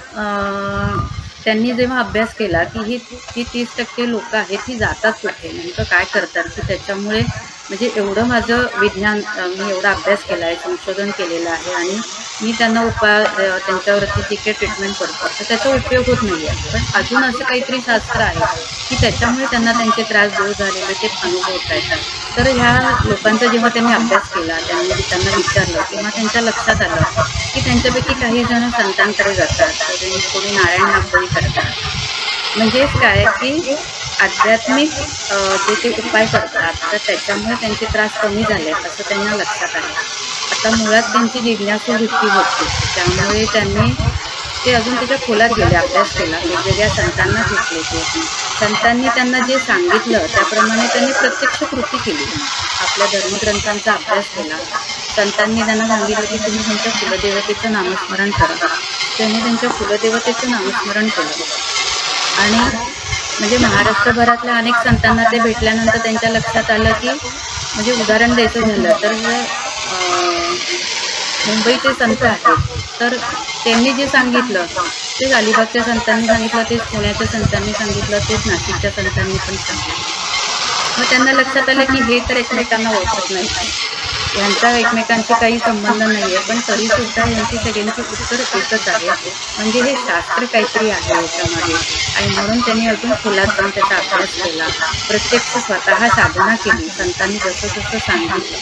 त्यांनी जेव्हा अभ्यास केला की ही 30% लोकं आहेत ही जातात कुठे, नेमकं काय करतात, की त्याच्यामुळे म्हणजे एवढं माझं विज्ञान मी एवढा अभ्यास केला आहे, संशोधन केलेलं आहे आणि मी त्यांना त्यांच्यावरती जी काही ट्रीटमेंट करतो तर त्याचा उपयोग होत नाही आहे. पण अजून असं काहीतरी शास्त्र आहे की त्याच्यामुळे त्यांना त्यांचे त्रास दूर झालेले ते अनुभवता येतात. तर ह्या लोकांचा जेव्हा त्यांनी अभ्यास केला, त्यांना विचारलं तेव्हा त्यांच्या लक्षात आलं की त्यांच्यापैकी काही जण संतांकडे जातात, कोणी नारायण नामबळी करतात. म्हणजेच काय की आध्यात्मिक जे ते उपाय करतात तर त्याच्यामुळे त्यांचे त्रास कमी झाले असं त्यांना लक्षात आलं. आता मुळात त्यांची जिज्ञासू वृत्ती होती, त्यामुळे त्यांनी ते अजून त्याच्या खोलात गेले, अभ्यास केला, वेगवेगळ्या संतांना भेटले. ते संतांनी त्यांना जे सांगितलं त्याप्रमाणे त्यांनी प्रत्यक्ष कृती केली. आपल्या धर्मग्रंथांचा अभ्यास केला. संतांनी त्यांना सांगितलं की तुम्ही तुमच्या कुलदेवतेचं नामस्मरण करा. त्यांनी त्यांच्या कुलदेवतेचं नामस्मरण केलं आणि म्हणजे महाराष्ट्रभरातल्या अनेक संतांना ते भेटल्यानंतर त्यांच्या लक्षात आलं की म्हणजे उदाहरण द्यायचं झालं तर मुंबईचे संत आहेत तर त्यांनी जे सांगितलं तेच अलिबागच्या संतांनी सांगितलं, तेच पुण्याच्या संतांनी सांगितलं, तेच नाशिकच्या संतांनी पण सांगितलं. मग त्यांना लक्षात आलं की हे तर एकमेकांना ओळखत नाही, यांचा एकमेकांशी काही संबंध नाही आहे, पण तरीसुद्धा यांची सगळ्यांची उत्तर एकच आहे. म्हणजे हे शास्त्र काहीतरी आहे याच्यामध्ये. आणि म्हणून त्यांनी अजून खोलात जाऊन त्याचा अभ्यास केला, प्रत्यक्ष स्वतः साधना केली, संतांनी जसं जसं सांगितलं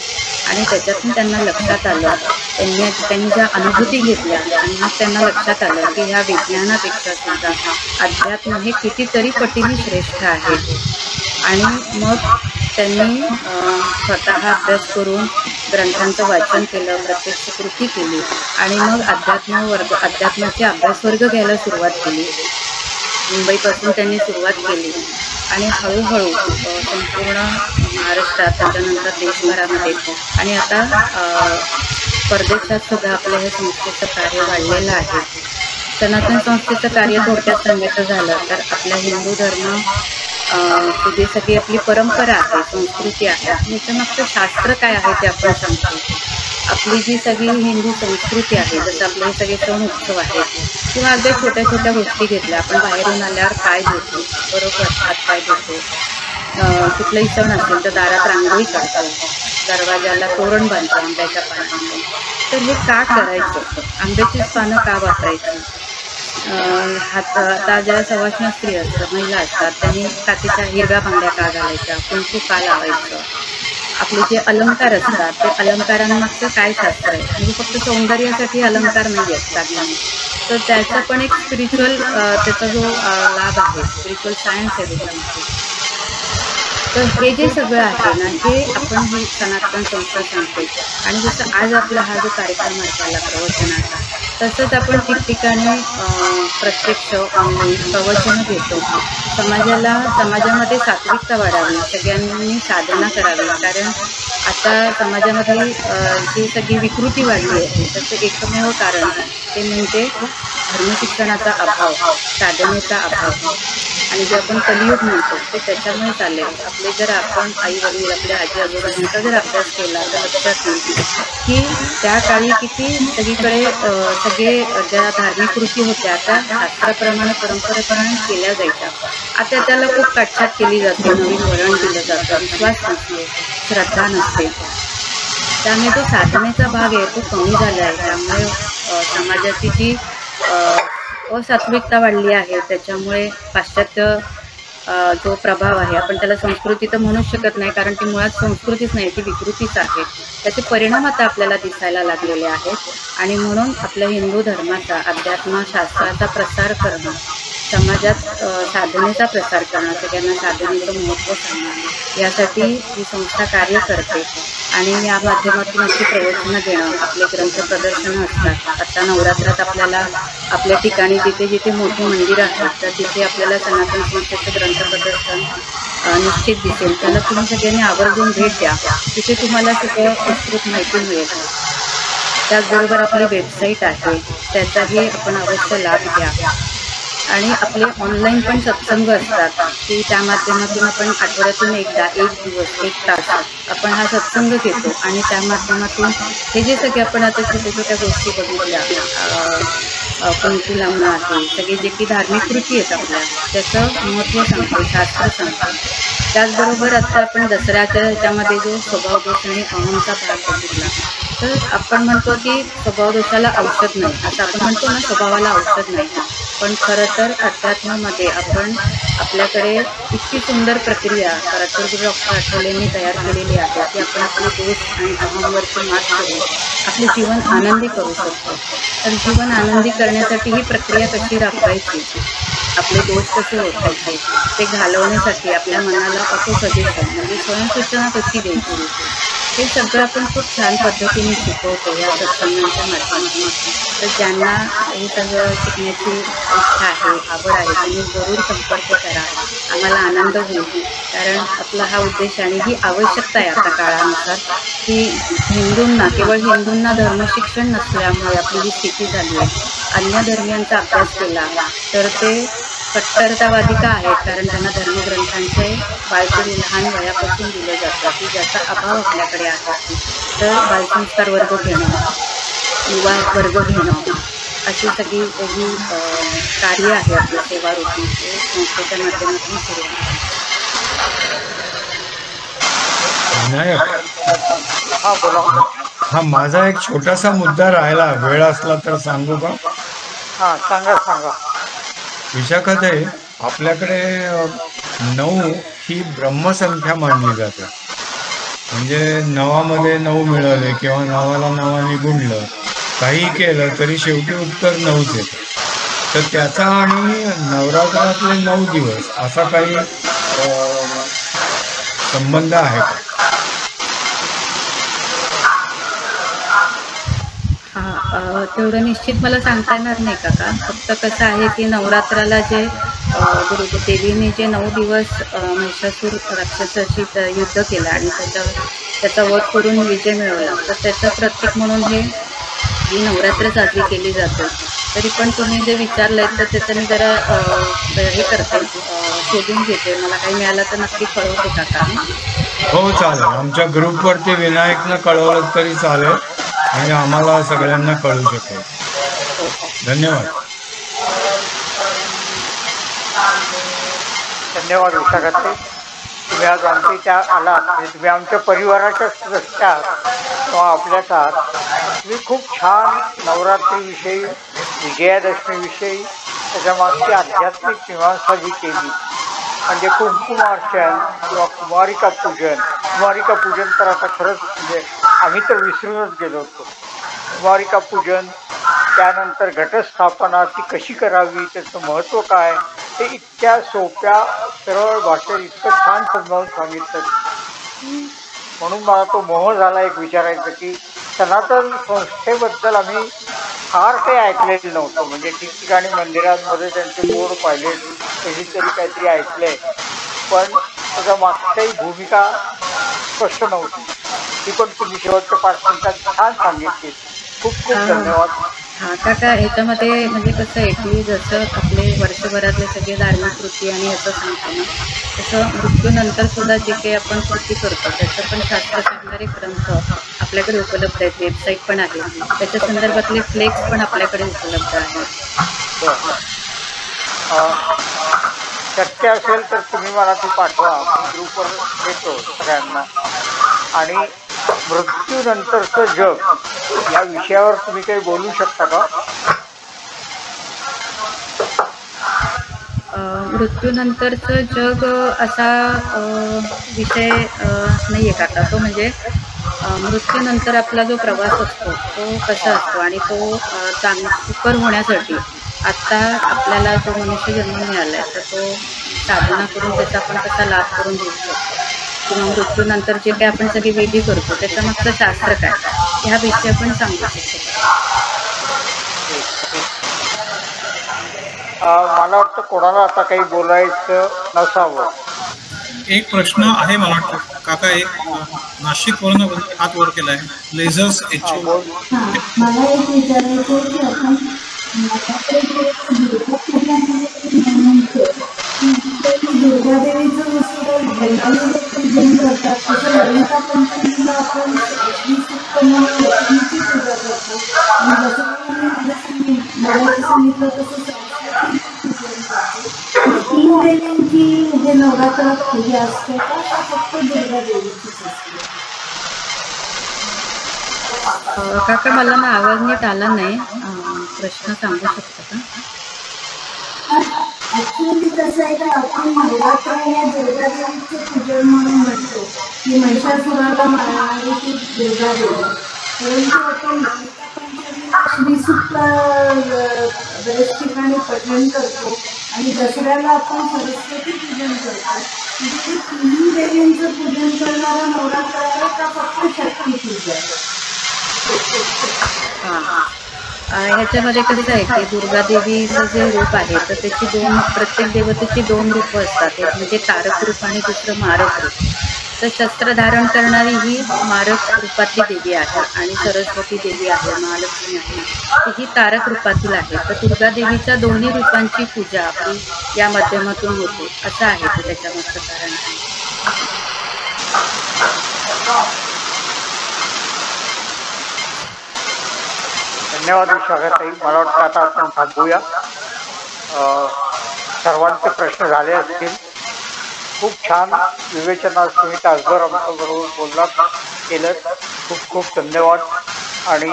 आणि त्याच्यातून त्यांना लक्षात आलं, त्यांनी ज्या अनुभूती घेतल्या आणि मग त्यांना लक्षात आलं की ह्या विज्ञानापेक्षा सुद्धा अध्यात्म हे कितीतरी पटीने श्रेष्ठ आहे. आणि मग त्यांनी स्वतः अभ्यास करून ग्रंथांचं वाचन केलं, प्रत्यक्ष कृती केली आणि मग अध्यात्माचे अभ्यासवर्ग घ्यायला सुरुवात केली. मुंबईपासून त्यांनी सुरुवात केली आणि हळूहळू संपूर्ण महाराष्ट्रात, त्याच्यानंतर देशभरामध्ये आणि आता परदेशात सुद्धा आपल्या हे संस्थेचं कार्य वाढलेलं आहे. सनातन संस्थेचं कार्य थोडक्यात सांगायचं झालं तर आपला हिंदू धर्म जी सगळी आपली परंपरा आहे, संस्कृती आहे, याच्यामागचं शास्त्र काय आहे ते आपण सांगतो. आपली जी सगळी हिंदू संस्कृती आहे, जसं आपले हे सगळे सण उत्सव आहेत किंवा अगदी छोट्या छोट्या गोष्टी घेतल्या, आपण बाहेरून आल्यावर काय देतो, बरोबर हात पाय देतो, कुठलाही सण असेल तर दारात रांगोळी काढतो, दरवाजाला तोरण बांधतो आंब्याच्या पानांचं. तर हे का करायचं, आंब्याचीच पानं का वापरायची, आता ज्या सवाष्ण स्त्री असतात, महिला असतात, त्यांनी काचेच्या हिरव्या बांगड्या का घालायच्या, कुंकू का लावायचं, आपले जे अलंकार असतात ते अलंकारांमागचं काय शास्त्र आहे. म्हणजे फक्त सौंदर्यासाठी अलंकार नाही आहेत दागिने, तर त्याचा पण एक स्पिरिच्युअल त्याचा जो लाभ आहे, स्पिरिच्युअल सायन्स आहे त्याच्यामध्ये. तर हे जे सगळं आहे ना, हे आपण ही सनातन संस्था सांगते. आणि जसं आज आपला हा जो कार्यक्रम आहे प्रवचनाचा, तसंच आपण ठिकठिकाणी प्रत्यक्ष ऑनलाईन प्रवचनं घेतो. समाजामध्ये सात्विकता वाढावी, सगळ्यांनी साधना करावी. कारण आता समाजामध्ये जी सगळी विकृती वाढली आहे त्याचं एकमेव कारण ते म्हणजे धर्मशिक्षणाचा अभाव, साधनेचा अभाव. आणि जे आपण कलियुग म्हणतो ते त्याच्यामुळे चालले. आपले जर आपण आई वडील आपल्या आजी आजोबांचा जर अभ्यास केला तर लक्षात येईल की त्या काळी किती सगळीकडे सगळे ज्या धार्मिक कृती होत्या त्या शास्त्राप्रमाणे परंपरेप्रमाणे केल्या जायच्या. आता त्याला खूप काटछाट केली जाते, नवीन वळण दिलं जातं, विश्वास नसते, श्रद्धा नसते. त्यामुळे जो साधनेचा भाग आहे तो कमी झाला आहे. त्यामुळे समाजाची जी असात्विकता वाढली आहे त्याच्यामुळे पाश्चात्य जो प्रभाव आहे, आपण त्याला संस्कृती तर म्हणूच शकत नाही कारण ती मुळात संस्कृतीच नाही, ती विकृतीच आहे. त्याचे परिणाम आता आपल्याला दिसायला लागलेले आहेत आणि म्हणून आपल्या हिंदू धर्माचा अध्यात्मशास्त्राचा प्रसार करणं, समाजात साधनेचा प्रसार करणं, सगळ्यांना साधनेचं महत्त्व सांगणं यासाठी ही संस्था कार्य करते. आणि या माध्यमातून अशी प्रवचनं देणं, आपले ग्रंथ प्रदर्शनं असतात. आता नवरात्रात आपल्याला आपल्या ठिकाणी जिथे जिथे मोठी मंदिरं आहेत तर तिथे आपल्याला सनातन संस्थेचं ग्रंथ प्रदर्शन निश्चित दिसेल. त्याला तुम्ही सगळ्यांनी आवर्जून भेट द्या, तिथे तुम्हाला सगळं विस्तृत माहिती मिळेल. त्याचबरोबर आपली वेबसाईट आहे त्याचाही आपण अवश्य लाभ घ्या. आणि आपले ऑनलाईन पण सत्संग असतात की त्या माध्यमातून आपण आठवड्यातून एकदा 1 दिवस 1 तास आपण हा सत्संग घेतो आणि त्या माध्यमातून हे जे सगळे आपण आता छोट्या छोट्या गोष्टी बघितल्या, कुंकू लावणं आहे, सगळे जे की धार्मिक कृती आहेत आपल्या त्याचं महत्त्व सांगतो, शास्त्र सांगतो. त्याचबरोबर आता आपण दसऱ्याच्या ह्याच्यामध्ये जो स्वभावदोष आणि अहंचा भाग बघितला तर आपण म्हणतो की स्वभावदोषाला औषध नाही, असं आपण म्हणतो ना, स्वभावाला औषध नाही. पण खरं तर अध्यात्मामध्ये आपण आपल्याकडे इतकी सुंदर प्रक्रिया परतगुरू डॉक्टर आठवलेंनी तयार केलेली आहे की आपण आपले दोष आणि अहंवरती मात करून आपले जीवन आनंदी करू शकतो. तर जीवन आनंदी करण्यासाठी ही प्रक्रिया कशी राबवायची, आपले दोष कसे ओळखायचे ते घालवण्यासाठी आपल्या मनाला ऑटो सजेशन म्हणजे स्वयंसूचना कशी द्यायची हे सगळं आपण खूप छान पद्धतीने शिकवतो या सत्संगांच्या माध्यमातून. तर ज्यांना हे सगळं शिकण्याची इच्छा आहे, आवड आहे त्यांनी जरूर संपर्क करा. आम्हाला आनंद होईल कारण आपला हा उद्देश आणि ही आवश्यकता आहे आता काळानुसार की हिंदूंना, केवळ हिंदूंना धर्मशिक्षण नसल्यामुळे आपली ही स्थिती झाली आहे. अन्य धर्मियांचा अभ्यास केला तर ते कट्टरतावादी का आहेत, कारण त्यांना धर्मग्रंथांचे बालपणी लहान वयापासून दिलं जातं की ज्याचा अभाव आपल्याकडे आहे. तर बालसंस्कार वर्ग घेणं, युवा वर्ग घेणं अशी सगळी ही कार्य आहे आपल्या सेवारूपी ते संस्थेच्या माध्यमातून सुरू आहे. हा बोला. हा माझा एक छोटासा मुद्दा राहिला, वेळ असला तर सांगू का? हा सांगा. विशाखाताई, आपल्याकडे 9 ही ब्रह्मसंख्या मानली जाते. म्हणजे 9मध्ये 9 मिळाले किंवा 9ला 9ने गुणलं, काही केलं तरी शेवटी उत्तर 9च येतं. तर त्याचा आणि नवरात्रातले 9 दिवस असा काही संबंध आहे का? तेवढं निश्चित मला सांगता येणार नाही काका. फक्त कसं आहे की नवरात्राला जे देवीने जे 9 दिवस महिषासूर राक्षसाशी युद्ध केलं आणि त्याचा वध करून विजय मिळवला, तर त्याचं प्रतीक म्हणून ही नवरात्र साजरी केली जाते. तरी पण तुम्ही जे विचारलं तर त्याचं मी जरा हे करते, शोधून घेते. मला काही मिळालं तर नक्की कळवते काका. हो चालेल, आमच्या ग्रुपवरती विनायकनं कळवलं तरी चालेल आणि आम्हाला सगळ्यांना कळू शकेल. धन्यवाद. धन्यवाद विशाखाताई, तुम्ही आज आमच्या आला, तुम्ही आमच्या परिवाराच्या सदस्य आहात किंवा आपल्याच आहात. तुम्ही खूप छान नवरात्रीविषयी, विजयादशमीविषयी त्याच्या मागची आध्यात्मिक मीमांसा जी केली, म्हणजे कुंकुमार्चन किंवा कुमारिका पूजन तर आता खरंच म्हणजे आम्ही तर विसरूनच गेलो होतो. कुमारिका पूजन, त्यानंतर घटस्थापना ती कशी करावी, त्याचं महत्त्व काय, ते इतक्या सोप्या सरळ भाषेत इतकं छान समजावून सांगितलं. म्हणून मला तो मोह झाला एक विचारायचं की सनातन संस्थेबद्दल आम्ही फार काही ऐकलेलं नव्हतं. म्हणजे ठिकठिकाणी मंदिरांमध्ये त्यांचे बोर्ड पाहिले, कधीतरी काहीतरी ऐकलंय, पण त्याच्या मागच्याही भूमिका स्पष्ट नव्हती. ती पण तुम्ही शेवटच्या 5 मिनिटात छान सांगितली. खूप खूप धन्यवाद. काका, ह्याच्यामध्ये म्हणजे कसं आहे की जसं आपले आपले वर्षभरातले सगळे धार्मिक कृती आणि ह्याचं सांगतो ना, तसं मृत्यूनंतर सुद्धा जे काही आपण कृती करतो त्याचं पण शास्त्र सांगणारे ग्रंथ आपल्याकडे उपलब्ध आहेत, वेबसाईट पण आहे, त्याच्या संदर्भातले फ्लेक्स पण आपल्याकडे उपलब्ध आहेत. शक्य असेल तर तुम्ही मला ती पाठवा, मी ग्रुपवर देतो सगळ्यांना. आणि मृत्यूनंतरचं जग या विषयावर तुम्ही काही बोलू शकता का? मृत्यूनंतरचं जग असा विषय नाही आहे काका. तो म्हणजे मृत्यूनंतर आपला जो प्रवास असतो तो कसा असतो आणि तो सुकर होण्यासाठी आत्ता आपल्याला जो मनुष्य जन्म मिळाला आहे तर तो साधना करून त्याचा आपण कसा लाभ करून घेऊ शकतो, किंवा मृत्यूनंतर जे काही आपण सगळे विधी करतो त्याच्या मागचं शास्त्र काय, ह्या विषय आपण सांगू शकतो. मला वाटतं कोणाला आता काही बोलायचं नसावं. एक प्रश्न आहे मला वाटतं काका, एक नाशिकवरून हात वर केलाय, लेझर्स मला एक विचारायचं आहे की आपण दुर्गादेवीचं पूजन करतात तसं ललिता पंचमीला आपण पूजा करतो आणि जसं सांगितलं तसं तीन देवींची जे नवरात्रात पूजा असते का फक्त दुर्गादेवीचीच असते? काका मला ना आवाज नीट आला नाही, प्रश्न सांगू शकता का? ऍक्च्युअली कसं आहे का आपण नवरात्र या दुर्गादेवीचं पूजन म्हणून म्हणतो की महिषासुराला मारणारी ती दुर्गादेवी, परंतु आपण ललिता पंचमीला श्रीसूक्त बरेच ठिकाणी पठण करतो आणि दसऱ्याला आपण सरस्वती पूजन करतो. म्हणजे तिन्ही देवींचं पूजन करणारा नवरात्र आहे का फक्त शक्ती पूजा? ह्याच्यामध्ये कसं आहे की दुर्गादेवीचं जे रूप आहे तर त्याची प्रत्येक देवतेची 2 रूपं असतात. एक म्हणजे तारक रूप आणि दुसरं मारक रूप. तर शस्त्र धारण करणारी ही मारक रूपातली देवी आहे आणि सरस्वती देवी आहे, महालक्ष्मी आहे, ही तारक रूपातील आहे. तर दुर्गादेवीच्या दोन्ही रूपांची पूजा आपली या माध्यमातून होते, असं आहे ते त्याच्यामागचं कारण. धन्यवाद विशाखाताई. मला वाटतं आता आपण थांबूया. सर्वांचे प्रश्न झाले असतील. खूप छान विवेचना तुम्ही तासभर आमच्याबरोबर बोललात केलं. खूप खूप धन्यवाद आणि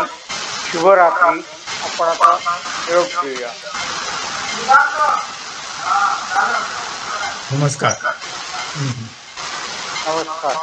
शुभरात्री. आपण आता निरोप घेऊया. नमस्कार. नमस्कार.